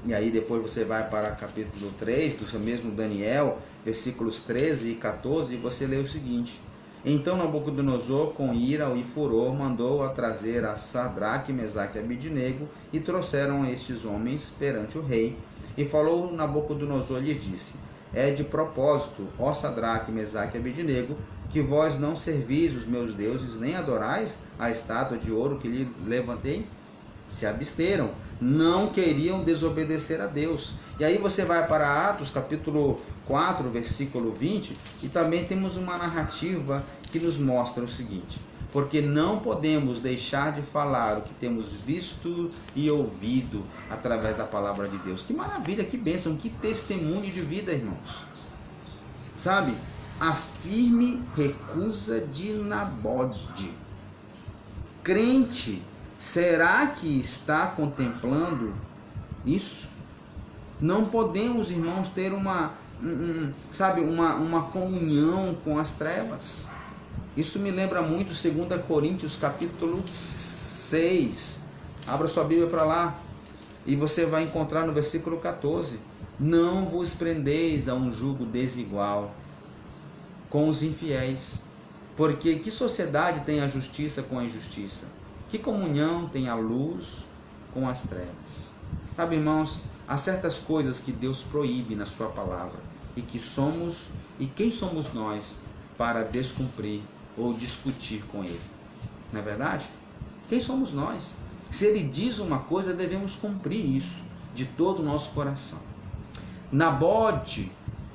E aí depois você vai para capítulo 3, do mesmo Daniel, versículos 13 e 14, e você lê o seguinte. Então Nabucodonosor, com ira e furor, mandou a trazer a Sadraque, Mesaque e Abidnego, e trouxeram estes homens perante o rei. E falou Nabucodonosor, lhe disse, é de propósito, ó Sadraque, Mesaque e Abidnego, que vós não servis os meus deuses, nem adorais a estátua de ouro que lhe levantei? Se absteram, não queriam desobedecer a Deus. E aí você vai para Atos capítulo 4, versículo 20, e também temos uma narrativa que nos mostra o seguinte: porque não podemos deixar de falar o que temos visto e ouvido através da palavra de Deus. Que maravilha, que bênção, que testemunho de vida, irmãos. Sabe, a firme recusa de Nabode. Crente, será que está contemplando isso? Não podemos, irmãos, ter uma comunhão com as trevas. Isso me lembra muito 2 Coríntios capítulo 6. Abra sua Bíblia para lá e você vai encontrar no versículo 14. Não vos prendeis a um jugo desigual com os infiéis, porque que sociedade tem a justiça com a injustiça? Que comunhão tem a luz com as trevas? Sabe, irmãos, há certas coisas que Deus proíbe na sua palavra e quem somos nós para descumprir ou discutir com Ele? Não é verdade? Quem somos nós? Se Ele diz uma coisa, devemos cumprir isso de todo o nosso coração. Nabode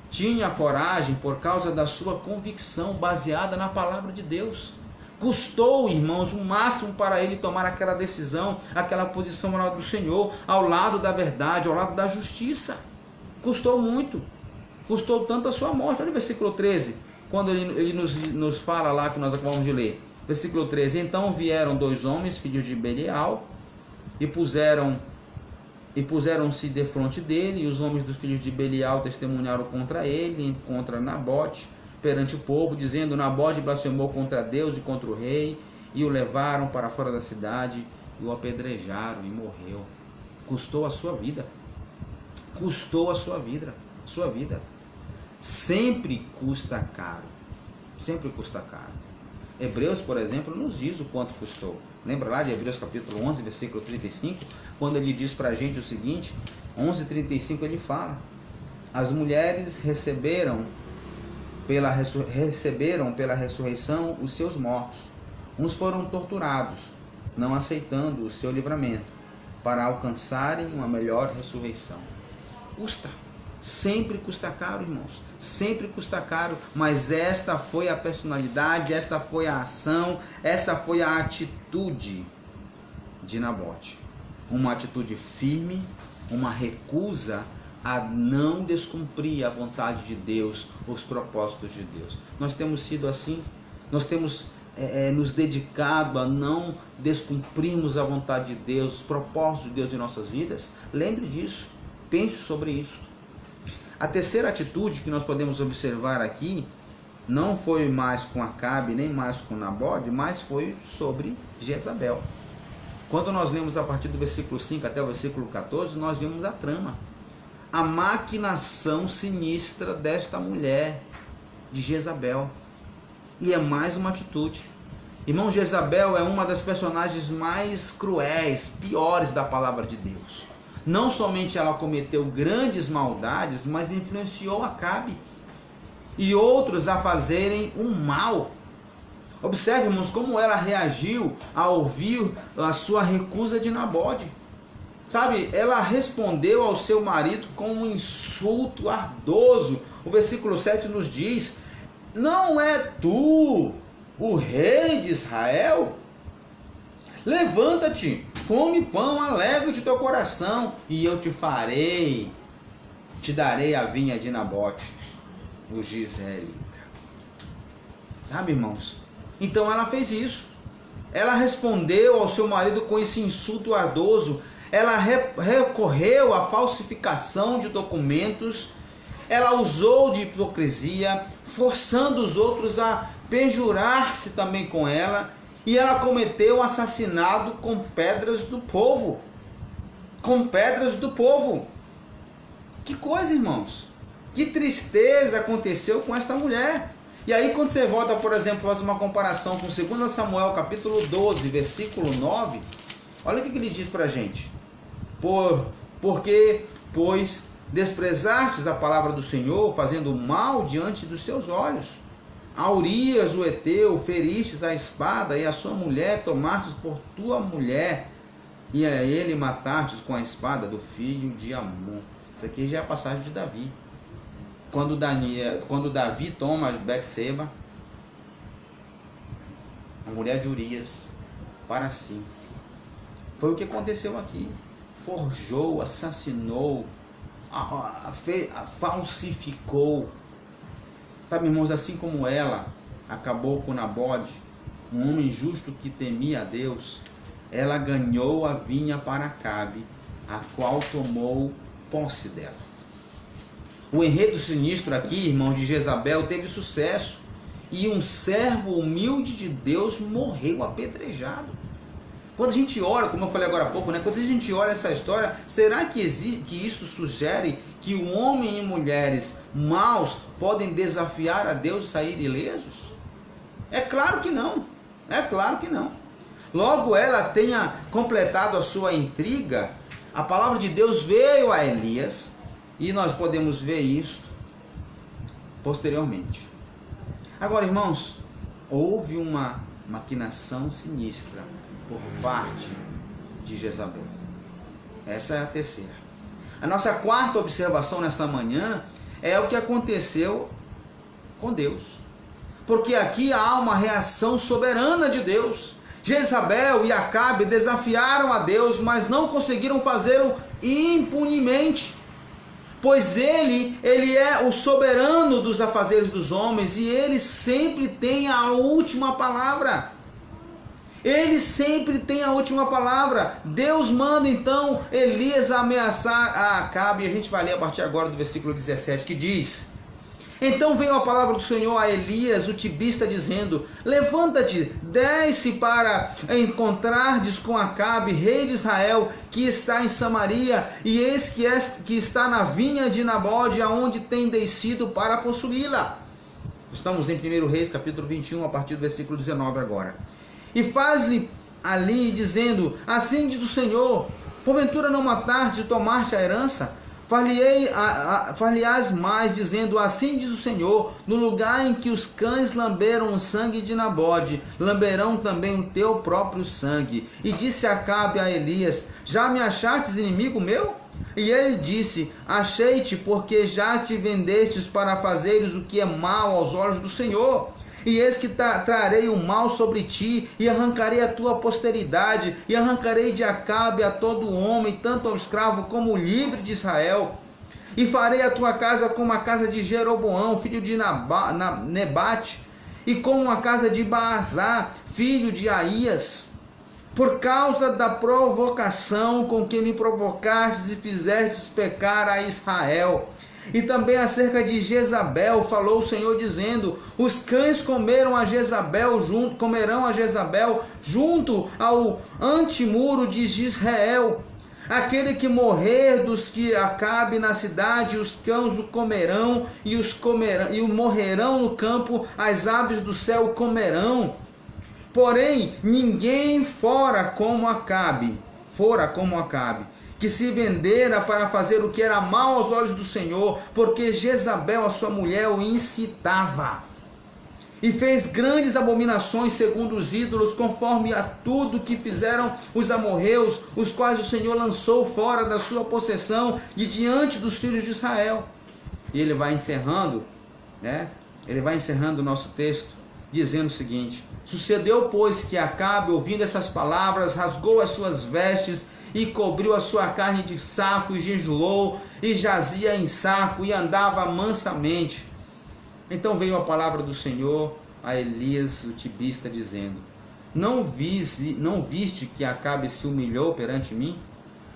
tinha coragem por causa da sua convicção baseada na palavra de Deus. Custou, irmãos, o máximo para ele tomar aquela decisão, aquela posição ao lado do Senhor, ao lado da verdade, ao lado da justiça. Custou muito. Custou tanto a sua morte. Olha o versículo 13, quando ele nos fala lá que nós acabamos de ler. Versículo 13. Então vieram 2 homens, filhos de Belial, e puseram-se defronte dele, e os homens dos filhos de Belial testemunharam contra ele, contra Nabote, perante o povo, dizendo: Nabote blasfemou contra Deus e contra o rei, e o levaram para fora da cidade, e o apedrejaram, e morreu. Custou a sua vida. Custou a sua vida. Sempre custa caro. Sempre custa caro. Hebreus, por exemplo, nos diz o quanto custou. Lembra lá de Hebreus capítulo 11, versículo 35? Quando ele diz para a gente o seguinte, 11:35, ele fala: as mulheres receberam pela ressurreição os seus mortos. Uns foram torturados, não aceitando o seu livramento, para alcançarem uma melhor ressurreição. Custa. Sempre custa caro, irmãos. Sempre custa caro. Mas esta foi a personalidade, esta foi a ação, essa foi a atitude de Nabote. Uma atitude firme, uma recusa a não descumprir a vontade de Deus, os propósitos de Deus. Nós temos sido assim. Nós temos nos dedicado a não descumprirmos a vontade de Deus, os propósitos de Deus em nossas vidas. Lembre disso. Pense sobre isso. A terceira atitude que nós podemos observar aqui não foi mais com Acabe, nem mais com Nabode, mas foi sobre Jezabel. Quando nós lemos a partir do versículo 5 até o versículo 14, nós vimos a trama. A maquinação sinistra desta mulher, de Jezabel. E é mais uma atitude. Irmão, Jezabel é uma das personagens mais cruéis, piores da palavra de Deus. Não somente ela cometeu grandes maldades, mas influenciou Acabe e outros a fazerem um mal. Observe, irmãos, como ela reagiu ao ouvir a sua recusa de Nabode. Sabe, ela respondeu ao seu marido com um insulto ardoso. O versículo 7 nos diz: não é tu o rei de Israel? levanta-te, come pão, alegra-te teu coração, e eu te darei a vinha de Nabote, o Jezreelita. Sabe, irmãos? Então ela fez isso. Ela respondeu ao seu marido com esse insulto ardoso. Ela recorreu à falsificação de documentos. Ela usou de hipocrisia, forçando os outros a perjurar-se também com ela. E ela cometeu assassinato com pedras do povo. Com pedras do povo. Que coisa, irmãos. Que tristeza aconteceu com esta mulher. E aí quando você volta, por exemplo, faz uma comparação com 2 Samuel capítulo 12, versículo 9, olha o que ele diz para a gente. Porque, pois, desprezastes a palavra do Senhor, fazendo mal diante dos teus olhos. A Urias, o Heteu, feristes a espada, e a sua mulher tomastes por tua mulher, e a ele matastes com a espada do filho de Amon. Isso aqui já é a passagem de Davi. Quando Davi toma Betseba, a mulher de Urias, para si. Foi o que aconteceu aqui. Forjou, assassinou, falsificou. Sabe, irmãos, assim como ela acabou com Nabote, um homem justo que temia a Deus, ela ganhou a vinha para Acabe, a qual tomou posse dela. O enredo sinistro aqui, irmão, de Jezabel teve sucesso, e um servo humilde de Deus morreu apedrejado. Quando a gente ora, como eu falei agora há pouco, né? Quando a gente olha essa história, será que isso sugere que o homem e mulheres maus podem desafiar a Deus e sair ilesos? É claro que não. É claro que não. Logo ela tenha completado a sua intriga, a palavra de Deus veio a Elias, e nós podemos ver isso posteriormente. Agora, irmãos, houve uma maquinação sinistra por parte de Jezabel. Essa é a terceira. A nossa quarta observação nesta manhã é o que aconteceu com Deus. Porque aqui há uma reação soberana de Deus. Jezabel e Acabe desafiaram a Deus, mas não conseguiram fazê-lo impunemente. Pois ele é o soberano dos afazeres dos homens, e ele sempre tem a última palavra. Ele sempre tem a última palavra. Deus manda então Elias ameaçar a Acabe, e a gente vai ler a partir agora do versículo 17, que diz: Então veio a palavra do Senhor a Elias, o tibista, dizendo: Levanta-te, desce para encontrardes com Acabe, rei de Israel, que está em Samaria, e eis que está na vinha de Nabote, aonde tem descido para possuí-la. Estamos em 1 Reis, capítulo 21, a partir do versículo 19 agora. E faz-lhe ali, dizendo: Assim diz o Senhor, porventura não mataste e tomaste a herança? Far-lhe-ás mais, dizendo: Assim diz o Senhor, no lugar em que os cães lamberam o sangue de Nabote, lamberão também o teu próprio sangue. E disse Acabe a Elias: Já me achastes inimigo meu? E ele disse: Achei-te, porque já te vendestes para fazeres o que é mal aos olhos do Senhor. E eis que trarei o mal sobre ti, e arrancarei a tua posteridade, e arrancarei de Acabe a todo homem, tanto ao escravo como ao livre de Israel. E farei a tua casa como a casa de Jeroboão, filho de Nebate, e como a casa de Baasá, filho de Aías. Por causa da provocação com que me provocastes e fizestes pecar a Israel. E também acerca de Jezabel falou o Senhor, dizendo: Os cães comerão a Jezabel junto ao antemuro de Jezreel. Aquele que morrer dos que Acabe na cidade, os cães o comerão, e o morrerão no campo, as aves do céu o comerão. Porém, ninguém fora como Acabe, que se vendera para fazer o que era mal aos olhos do Senhor, porque Jezabel, a sua mulher, o incitava. E fez grandes abominações segundo os ídolos, conforme a tudo que fizeram os amorreus, os quais o Senhor lançou fora da sua possessão de diante dos filhos de Israel. E ele vai encerrando, né? Ele vai encerrando o nosso texto, dizendo o seguinte: sucedeu, pois, que Acabe, ouvindo essas palavras, rasgou as suas vestes e cobriu a sua carne de saco e jejuou e jazia em saco e andava mansamente. Então veio a palavra do Senhor a Elias, o tibista, dizendo: não viste que Acabe se humilhou perante mim?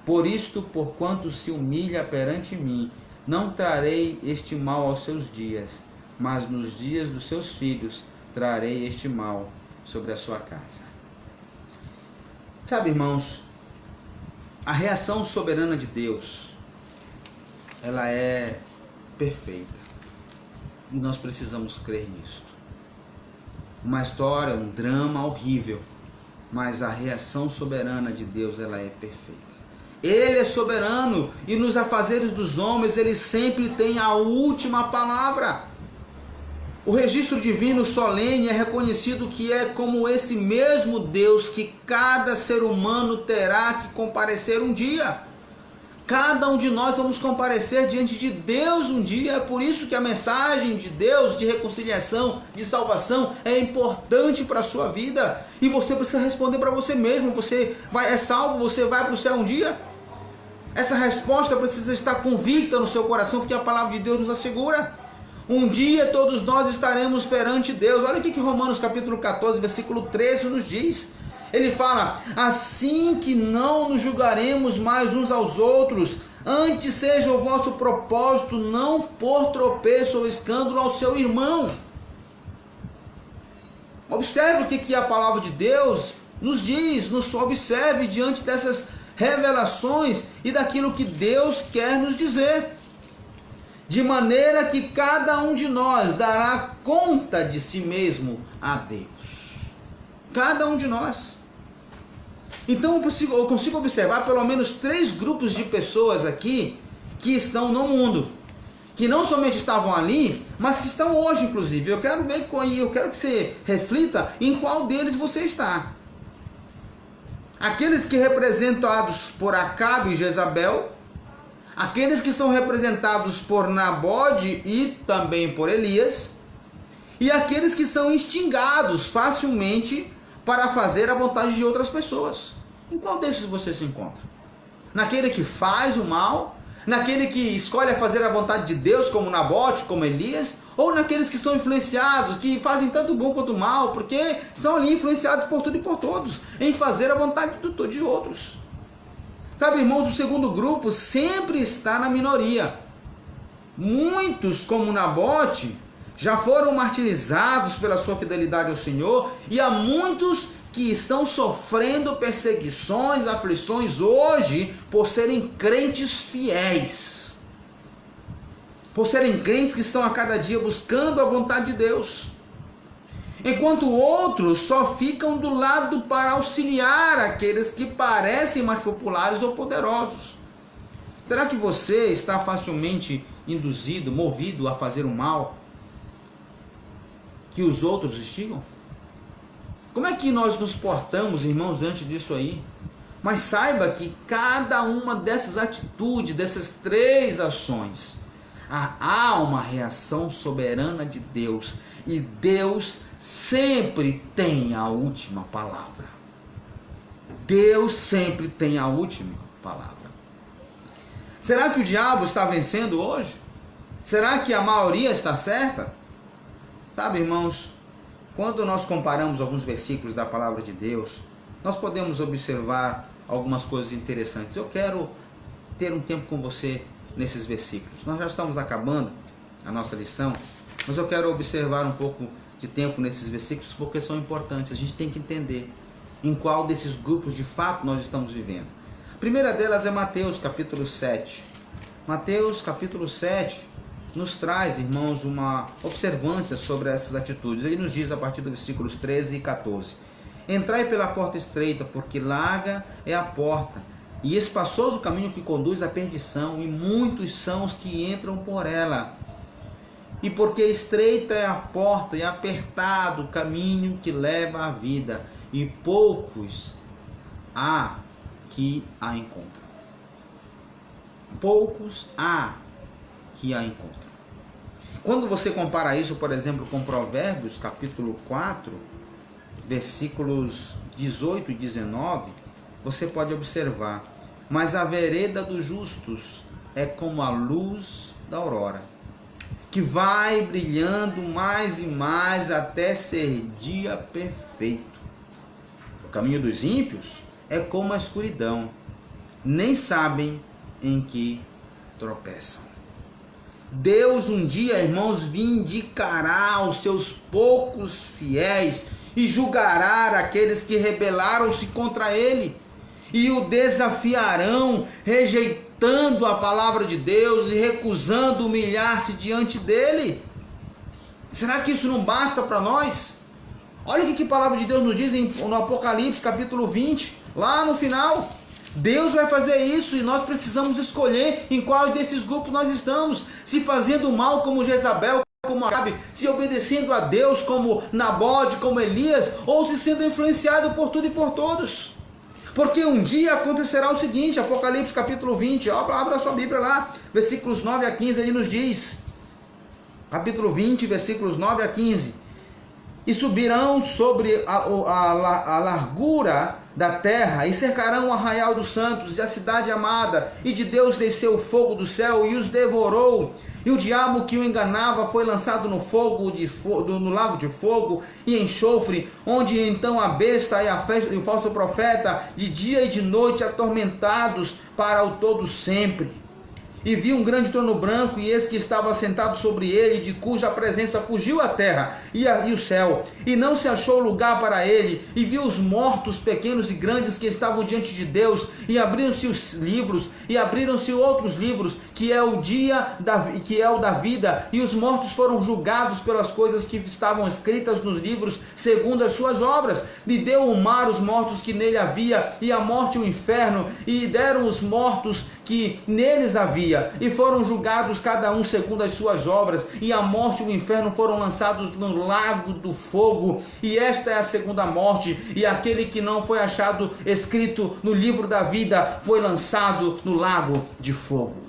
Por isto, porquanto se humilha perante mim, não trarei este mal aos seus dias, mas nos dias dos seus filhos trarei este mal sobre a sua casa. Sabe, irmãos, a reação soberana de Deus, ela é perfeita. E nós precisamos crer nisto. Uma história, um drama horrível, mas a reação soberana de Deus, ela é perfeita. Ele é soberano e nos afazeres dos homens ele sempre tem a última palavra. O registro divino solene é reconhecido que é como esse mesmo Deus que cada ser humano terá que comparecer um dia. Cada um de nós vamos comparecer diante de Deus um dia. É por isso que a mensagem de Deus de reconciliação, de salvação é importante para a sua vida. E você precisa responder para você mesmo. Você é salvo, você vai para o céu um dia? Essa resposta precisa estar convicta no seu coração, porque a palavra de Deus nos assegura. Um dia todos nós estaremos perante Deus. Olha o que Romanos capítulo 14, versículo 13 nos diz. Ele fala: assim que não nos julgaremos mais uns aos outros, antes seja o vosso propósito não pôr tropeço ou escândalo ao seu irmão. Observe o que a palavra de Deus nos diz, nos observe diante dessas revelações e daquilo que Deus quer nos dizer. De maneira que cada um de nós dará conta de si mesmo a Deus. Cada um de nós. Então eu consigo observar pelo menos 3 grupos de pessoas aqui que estão no mundo. Que não somente estavam ali, mas que estão hoje, inclusive. Eu quero que você reflita em qual deles você está. Aqueles que representados por Acabe e Jezabel, aqueles que são representados por Nabode e também por Elias, e aqueles que são instigados facilmente para fazer a vontade de outras pessoas. Em qual desses você se encontra? Naquele que faz o mal? Naquele que escolhe fazer a vontade de Deus, como Nabode, como Elias? Ou naqueles que são influenciados, que fazem tanto bom quanto mal, porque são ali influenciados por tudo e por todos, em fazer a vontade de outros? Sabe, irmãos, o segundo grupo sempre está na minoria. Muitos, como Nabode, já foram martirizados pela sua fidelidade ao Senhor, e há muitos que estão sofrendo perseguições, aflições hoje por serem crentes fiéis, por serem crentes que estão a cada dia buscando a vontade de Deus, enquanto outros só ficam do lado para auxiliar aqueles que parecem mais populares ou poderosos. Será que você está facilmente induzido, movido a fazer o mal que os outros instigam? Como é que nós nos portamos, irmãos, diante disso aí? Mas saiba que cada uma dessas atitudes, dessas 3 ações, há uma reação soberana de Deus. E Deus sempre tem a última palavra. Deus sempre tem a última palavra. Será que o diabo está vencendo hoje? Será que a maioria está certa? Sabe, irmãos, quando nós comparamos alguns versículos da palavra de Deus, nós podemos observar algumas coisas interessantes. Eu quero ter um tempo com você nesses versículos. Nós já estamos acabando a nossa lição, mas eu quero observar um pouco de tempo nesses versículos porque são importantes. A gente tem que entender em qual desses grupos de fato nós estamos vivendo. A primeira delas é Mateus capítulo 7. Mateus capítulo 7 nos traz, irmãos, uma observância sobre essas atitudes. Ele nos diz a partir dos versículos 13 e 14: entrai pela porta estreita, porque larga é a porta, e espaçoso o caminho que conduz à perdição, e muitos são os que entram por ela. E porque estreita é a porta e apertado o caminho que leva à vida, e poucos há que a encontram. Poucos há que a encontram. Quando você compara isso, por exemplo, com Provérbios, capítulo 4, versículos 18 e 19, você pode observar: mas a vereda dos justos é como a luz da aurora, que vai brilhando mais e mais até ser dia perfeito. O caminho dos ímpios é como a escuridão, nem sabem em que tropeçam. Deus um dia, irmãos, vindicará os seus poucos fiéis e julgará aqueles que rebelaram-se contra ele e o desafiarão, rejeitando a palavra de Deus e recusando humilhar-se diante dele. Será que isso não basta para nós? Olha o que a palavra de Deus nos diz no Apocalipse capítulo 20, lá no final. Deus vai fazer isso e nós precisamos escolher em qual desses grupos nós estamos. Se fazendo mal como Jezabel, como Acabe, se obedecendo a Deus como Nabote, como Elias, ou se sendo influenciado por tudo e por todos. Porque um dia acontecerá o seguinte, Apocalipse capítulo 20, abra a sua Bíblia lá, versículos 9 a 15, ele nos diz, capítulo 20, versículos 9 a 15, e subirão sobre a largura da terra, e cercarão o arraial dos santos e a cidade amada, e de Deus desceu o fogo do céu e os devorou, e o diabo que o enganava foi lançado no fogo no lago de fogo e enxofre, onde então a besta e o falso profeta, de dia e de noite atormentados para o todo sempre. E vi um grande trono branco, e eis que estava sentado sobre ele, de cuja presença fugiu a terra e o céu, e não se achou lugar para ele. E vi os mortos, pequenos e grandes, que estavam diante de Deus, e abriram-se os livros, e abriram-se outros livros, que é o da vida, e os mortos foram julgados pelas coisas que estavam escritas nos livros, segundo as suas obras. E deu o mar os mortos que nele havia, e a morte e o inferno, e deram os mortos que neles havia, e foram julgados cada um segundo as suas obras, e a morte e o inferno foram lançados no lago do fogo, e esta é a segunda morte, e aquele que não foi achado escrito no livro da vida foi lançado no lago de fogo.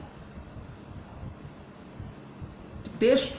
Que texto!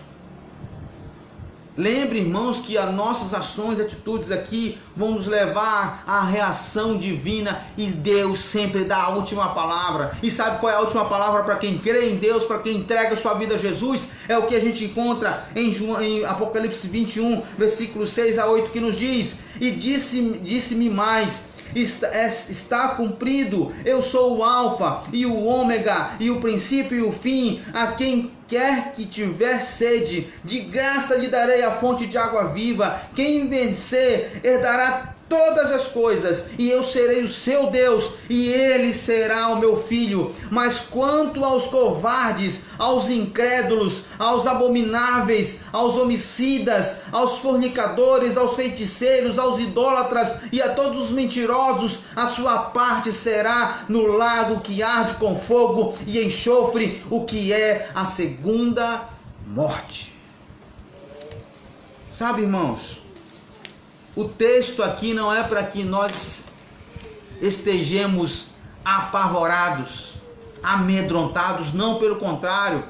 Lembre, irmãos, que as nossas ações e atitudes aqui vão nos levar à reação divina, e Deus sempre dá a última palavra. E sabe qual é a última palavra para quem crê em Deus, para quem entrega sua vida a Jesus? É o que a gente encontra em Apocalipse 21, versículos 6 a 8, que nos diz: e disse-me mais: está cumprido, eu sou o alfa e o ômega, e o princípio e o fim. A quem quer que tiver sede, de graça lhe darei a fonte de água viva. Quem vencer herdará todas as coisas, e eu serei o seu Deus, e ele será o meu filho. Mas quanto aos covardes, aos incrédulos, aos abomináveis, aos homicidas, aos fornicadores, aos feiticeiros, aos idólatras e a todos os mentirosos, a sua parte será no lago que arde com fogo e enxofre, o que é a segunda morte. Sabe, irmãos, o texto aqui não é para que nós estejamos apavorados, amedrontados, não, pelo contrário.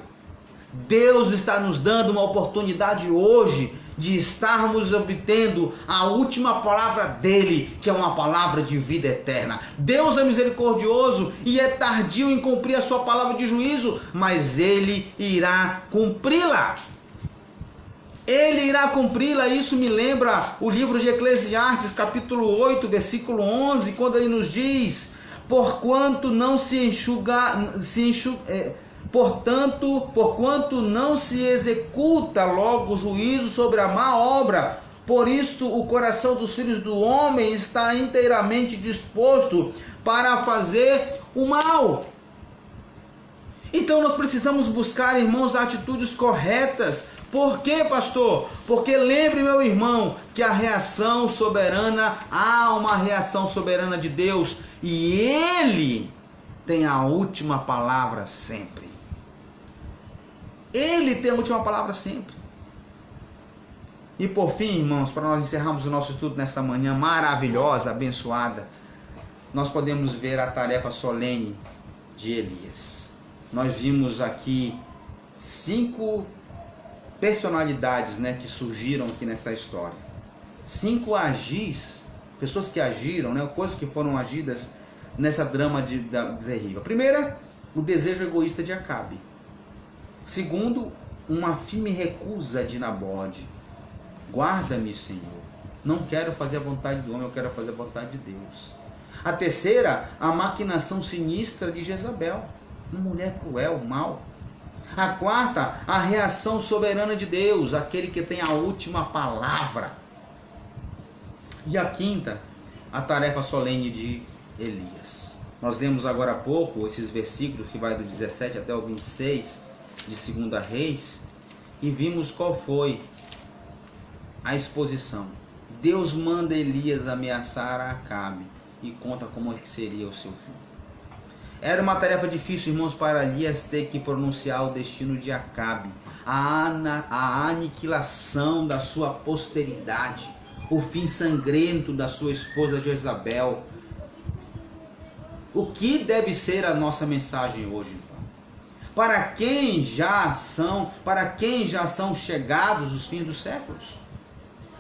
Deus está nos dando uma oportunidade hoje de estarmos obtendo a última palavra dele, que é uma palavra de vida eterna. Deus é misericordioso e é tardio em cumprir a sua palavra de juízo, mas ele irá cumpri-la. Ele irá cumpri-la. Isso me lembra o livro de Eclesiastes, capítulo 8, versículo 11, quando ele nos diz: porquanto não se executa logo o juízo sobre a má obra, por isto o coração dos filhos do homem está inteiramente disposto para fazer o mal. Então nós precisamos buscar, irmãos, atitudes corretas. Por quê, pastor? Porque lembre, meu irmão, que a reação soberana, há uma reação soberana de Deus, e Ele tem a última palavra sempre. Ele tem a última palavra sempre. E por fim, irmãos, para nós encerrarmos o nosso estudo nessa manhã maravilhosa, abençoada, nós podemos ver a tarefa solene de Elias. Nós vimos aqui 5 personalidades, né, que surgiram aqui nessa história. 5 agis, pessoas que agiram, né, coisas que foram agidas nessa drama terrível. Primeira, o desejo egoísta de Acabe. Segundo, uma firme recusa de Nabode. Guarda-me, Senhor. Não quero fazer a vontade do homem, eu quero fazer a vontade de Deus. A terceira, a maquinação sinistra de Jezabel. Uma mulher cruel, mau. A quarta, a reação soberana de Deus, aquele que tem a última palavra. E a quinta, a tarefa solene de Elias. Nós lemos agora há pouco esses versículos que vai do 17 até o 26 de 2 Reis e vimos qual foi a exposição. Deus manda Elias ameaçar a Acabe e conta como seria o seu fim. Era uma tarefa difícil, irmãos, para Elias ter que pronunciar o destino de Acabe, a aniquilação da sua posteridade, o fim sangrento da sua esposa Jezabel. O que deve ser a nossa mensagem hoje, então? Para quem já são chegados os fins dos séculos?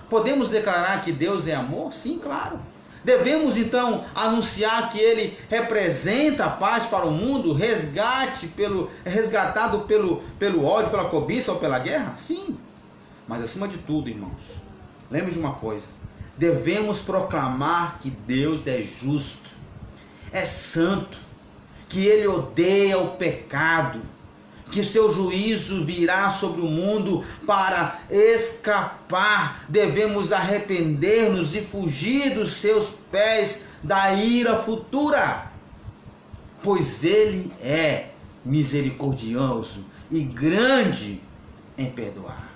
Podemos declarar que Deus é amor? Sim, claro. Devemos então anunciar que Ele representa a paz para o mundo, resgatado pelo ódio, pela cobiça ou pela guerra? Sim. Mas acima de tudo, irmãos, lembre de uma coisa: devemos proclamar que Deus é justo, é santo, que Ele odeia o pecado, que o seu juízo virá sobre o mundo para escapar. Devemos arrepender-nos e fugir dos seus pés da ira futura, pois Ele é misericordioso e grande em perdoar.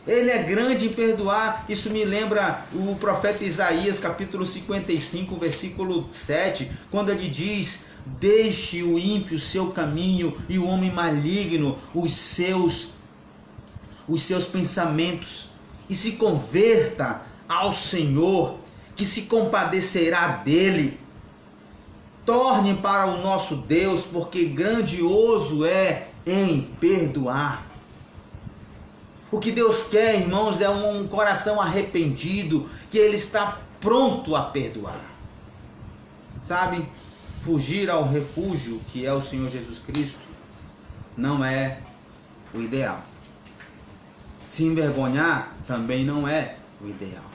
Ele é grande em perdoar. Isso me lembra o profeta Isaías, capítulo 55, versículo 7, quando ele diz: deixe o ímpio o seu caminho e o homem maligno os seus pensamentos, e se converta ao Senhor, que se compadecerá dele. Torne para o nosso Deus, porque grandioso é em perdoar. O que Deus quer, irmãos, é um coração arrependido, que Ele está pronto a perdoar. Sabe, fugir ao refúgio, que é o Senhor Jesus Cristo, não é o ideal. Se envergonhar também não é o ideal.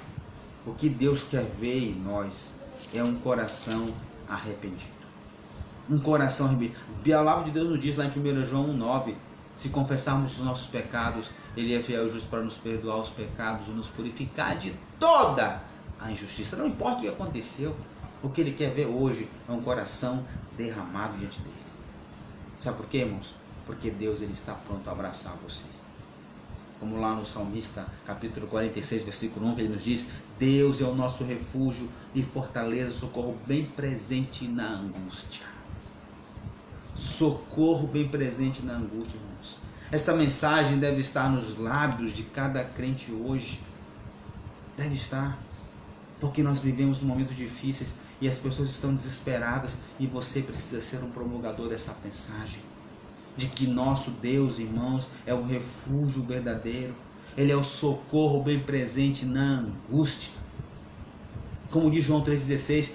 O que Deus quer ver em nós é um coração arrependido. Um coração arrependido. A palavra de Deus nos diz lá em 1 João 1,9: se confessarmos os nossos pecados, Ele é fiel e justo para nos perdoar os pecados e nos purificar de toda a injustiça. Não importa o que aconteceu, o que Ele quer ver hoje é um coração derramado diante dEle. Sabe por quê, irmãos? Porque Deus, Ele está pronto a abraçar você. Como lá no Salmista, capítulo 46, versículo 1, que ele nos diz: Deus é o nosso refúgio e fortaleza, socorro bem presente na angústia. Socorro bem presente na angústia, irmãos. Esta mensagem deve estar nos lábios de cada crente hoje. Deve estar. Porque nós vivemos momentos difíceis e as pessoas estão desesperadas, e você precisa ser um promulgador dessa mensagem. De que nosso Deus, irmãos, é o refúgio verdadeiro. Ele é o socorro bem presente na angústia. Como diz João 3,16,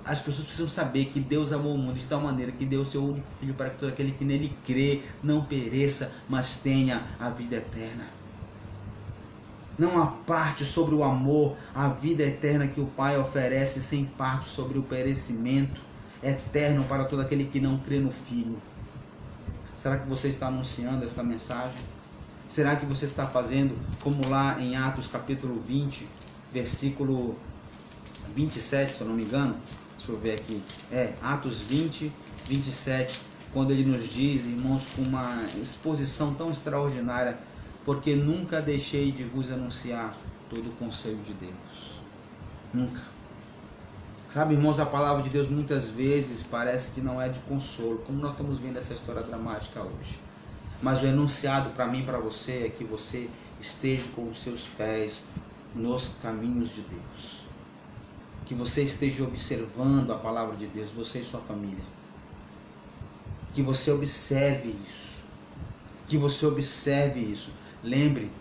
as pessoas precisam saber que Deus amou o mundo de tal maneira que deu o seu único Filho para que todo aquele que nele crê não pereça, mas tenha a vida eterna. Não há parte sobre o amor, a vida eterna que o Pai oferece, sem parte sobre o perecimento eterno para todo aquele que não crê no Filho. Será que você está anunciando esta mensagem? Será que você está fazendo como lá em Atos capítulo 20, versículo 27, se eu não me engano? Deixa eu ver aqui. Atos 20, 27, quando ele nos diz, irmãos, com uma exposição tão extraordinária: porque nunca deixei de vos anunciar todo o conselho de Deus. Nunca. Sabe, irmãos, a palavra de Deus muitas vezes parece que não é de consolo, como nós estamos vendo essa história dramática hoje. Mas o enunciado para mim e para você é que você esteja com os seus pés nos caminhos de Deus. Que você esteja observando a palavra de Deus, você e sua família. Que você observe isso. Que você observe isso. Lembre,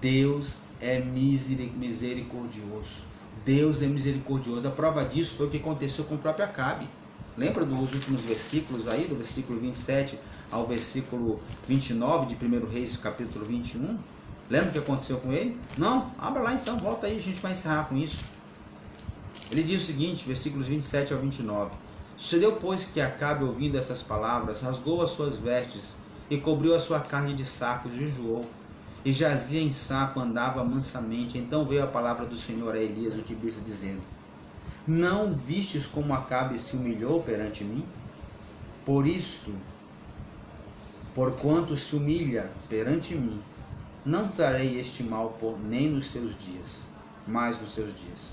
Deus é misericordioso. Deus é misericordioso. A prova disso foi o que aconteceu com o próprio Acabe. Lembra dos últimos versículos aí, do versículo 27 ao versículo 29 de 1 Reis, capítulo 21? Lembra o que aconteceu com ele? Não? Abra lá então, volta aí, a gente vai encerrar com isso. Ele diz o seguinte, versículos 27 ao 29. Sucedeu, pois, que Acabe, ouvindo essas palavras, rasgou as suas vestes e cobriu a sua carne de saco, jejuou, e jazia em saco, andava mansamente. Então veio a palavra do Senhor a Elias, o tibita, dizendo: não vistes como Acabe se humilhou perante mim? Por isto, porquanto se humilha perante mim, não trarei este mal nem nos seus dias, mas nos seus dias.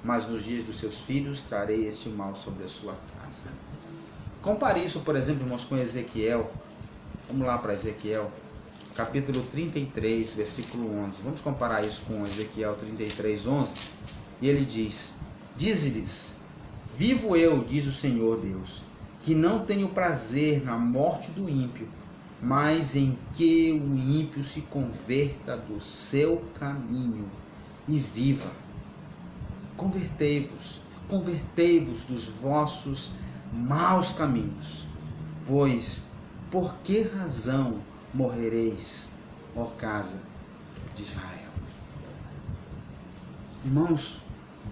Mas nos dias dos seus filhos trarei este mal sobre a sua casa. Compare isso, por exemplo, irmãos, com Ezequiel. Vamos lá para Ezequiel, capítulo 33, versículo 11. Vamos comparar isso com Ezequiel 33, 11. E ele diz: dize-lhes, vivo eu, diz o Senhor Deus, que não tenho prazer na morte do ímpio, mas em que o ímpio se converta do seu caminho e viva. Convertei-vos dos vossos maus caminhos, pois por que razão morrereis, ó casa de Israel? Irmãos,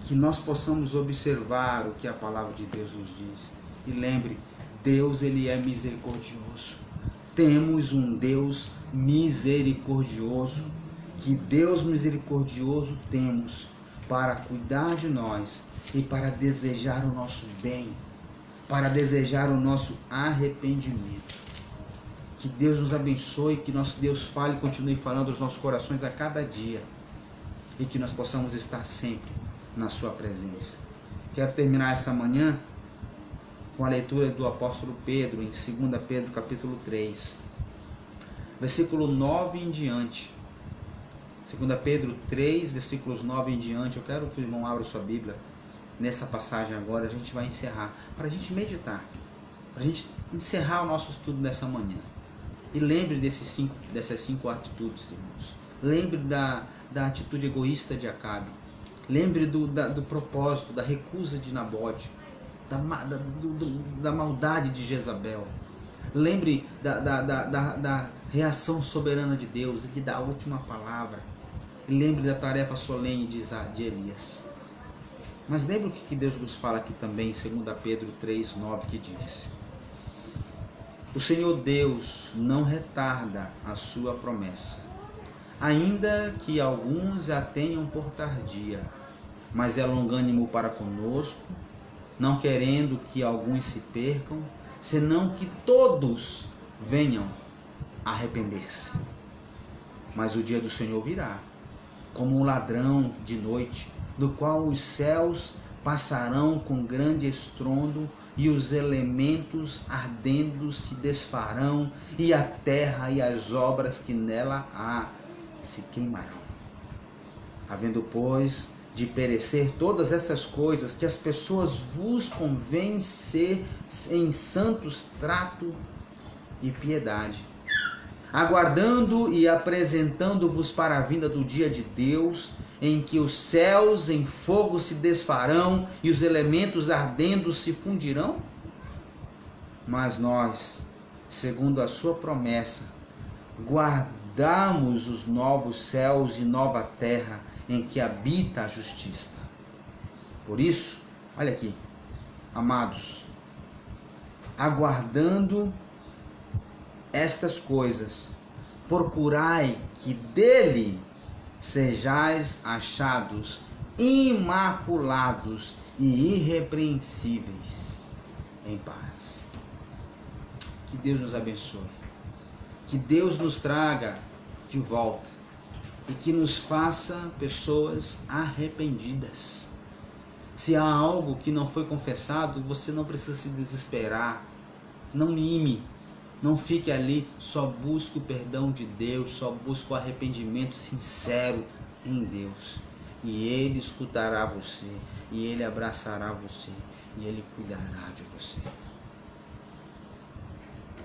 que nós possamos observar o que a palavra de Deus nos diz. E lembre, Deus, ele é misericordioso. Temos um Deus misericordioso. Que Deus misericordioso temos para cuidar de nós e para desejar o nosso bem, para desejar o nosso arrependimento. Que Deus nos abençoe, que nosso Deus fale e continue falando aos nossos corações a cada dia, e que nós possamos estar sempre na sua presença. Quero terminar essa manhã com a leitura do apóstolo Pedro, em 2 Pedro capítulo 3, versículo 9 em diante. 2 Pedro 3, versículos 9 em diante. Eu quero que o irmão abra sua Bíblia nessa passagem agora. A gente vai encerrar, para a gente meditar, para a gente encerrar o nosso estudo nessa manhã. E lembre dessas cinco atitudes, irmãos. Lembre da atitude egoísta de Acabe. Lembre do propósito, da recusa de Nabote, da maldade de Jezabel. Lembre da reação soberana de Deus e da última palavra. E lembre da tarefa solene de Elias. Mas lembre o que Deus nos fala aqui também em 2 Pedro 3, 9, que diz: o Senhor Deus não retarda a sua promessa, ainda que alguns a tenham por tardia, mas é longânimo para conosco, não querendo que alguns se percam, senão que todos venham a arrepender-se. Mas o dia do Senhor virá, como um ladrão de noite, do qual os céus passarão com grande estrondo, e os elementos ardendo se desfarão, e a terra e as obras que nela há se queimarão. Havendo, pois, de perecer todas essas coisas, que as pessoas vos convém ser em santos trato e piedade, aguardando e apresentando-vos para a vinda do dia de Deus, em que os céus em fogo se desfarão e os elementos ardendo se fundirão? Mas nós, segundo a sua promessa, guardamos os novos céus e nova terra, em que habita a justiça. Por isso, olha aqui, amados, aguardando estas coisas, procurai que dele sejais achados imaculados e irrepreensíveis em paz. Que Deus nos abençoe, que Deus nos traga de volta e que nos faça pessoas arrependidas. Se há algo que não foi confessado, você não precisa se desesperar, não mime. Não fique ali, só busque o perdão de Deus, só busque o arrependimento sincero em Deus. E Ele escutará você, e Ele abraçará você, e Ele cuidará de você.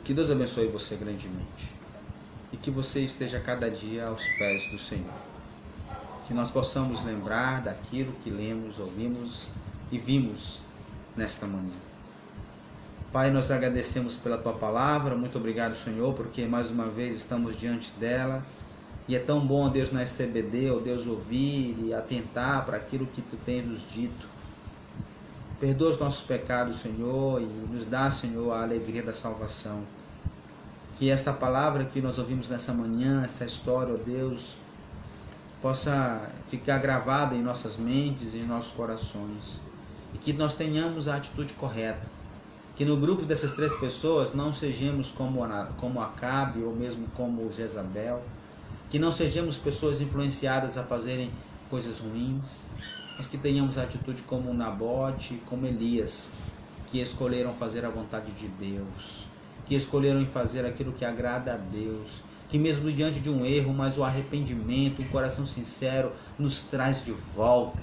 Que Deus abençoe você grandemente. e que você esteja cada dia aos pés do Senhor. Que nós possamos lembrar daquilo que lemos, ouvimos e vimos nesta manhã. Pai, nós agradecemos pela Tua palavra, muito obrigado, Senhor, porque mais uma vez estamos diante dela, e é tão bom, Deus, na STBD, ó Deus, ouvir e atentar para aquilo que Tu tens nos dito. Perdoa os nossos pecados, Senhor, e nos dá, Senhor, a alegria da salvação. Que esta palavra que nós ouvimos nessa manhã, essa história, ó Deus, possa ficar gravada em nossas mentes e em nossos corações, e que nós tenhamos a atitude correta. Que no grupo dessas 3 pessoas não sejamos como Acabe ou mesmo como Jezabel, que não sejamos pessoas influenciadas a fazerem coisas ruins, mas que tenhamos a atitude como Nabote e como Elias, que escolheram fazer a vontade de Deus, que escolheram fazer aquilo que agrada a Deus, que mesmo diante de um erro, mas o arrependimento, um coração sincero nos traz de volta,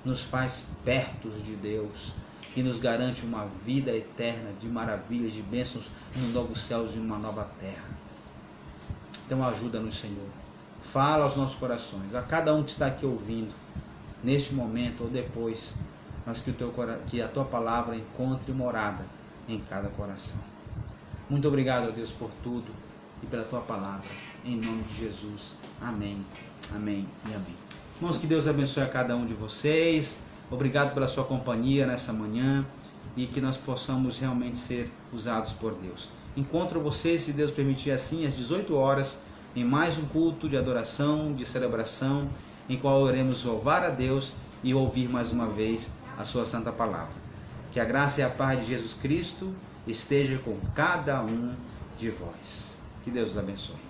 nos faz perto de Deus e nos garante uma vida eterna de maravilhas, de bênçãos no novo céus e numa nova terra. Então ajuda-nos, Senhor. Fala aos nossos corações, a cada um que está aqui ouvindo, neste momento ou depois, mas que a Tua palavra encontre morada em cada coração. Muito obrigado, ó Deus, por tudo e pela Tua palavra. Em nome de Jesus. Amém, amém e amém. Irmãos, que Deus abençoe a cada um de vocês. Obrigado pela sua companhia nessa manhã e que nós possamos realmente ser usados por Deus. Encontro vocês, se Deus permitir assim, às 18 horas, em mais um culto de adoração, de celebração, em qual iremos louvar a Deus e ouvir mais uma vez a sua santa palavra. Que a graça e a paz de Jesus Cristo esteja com cada um de vós. Que Deus os abençoe.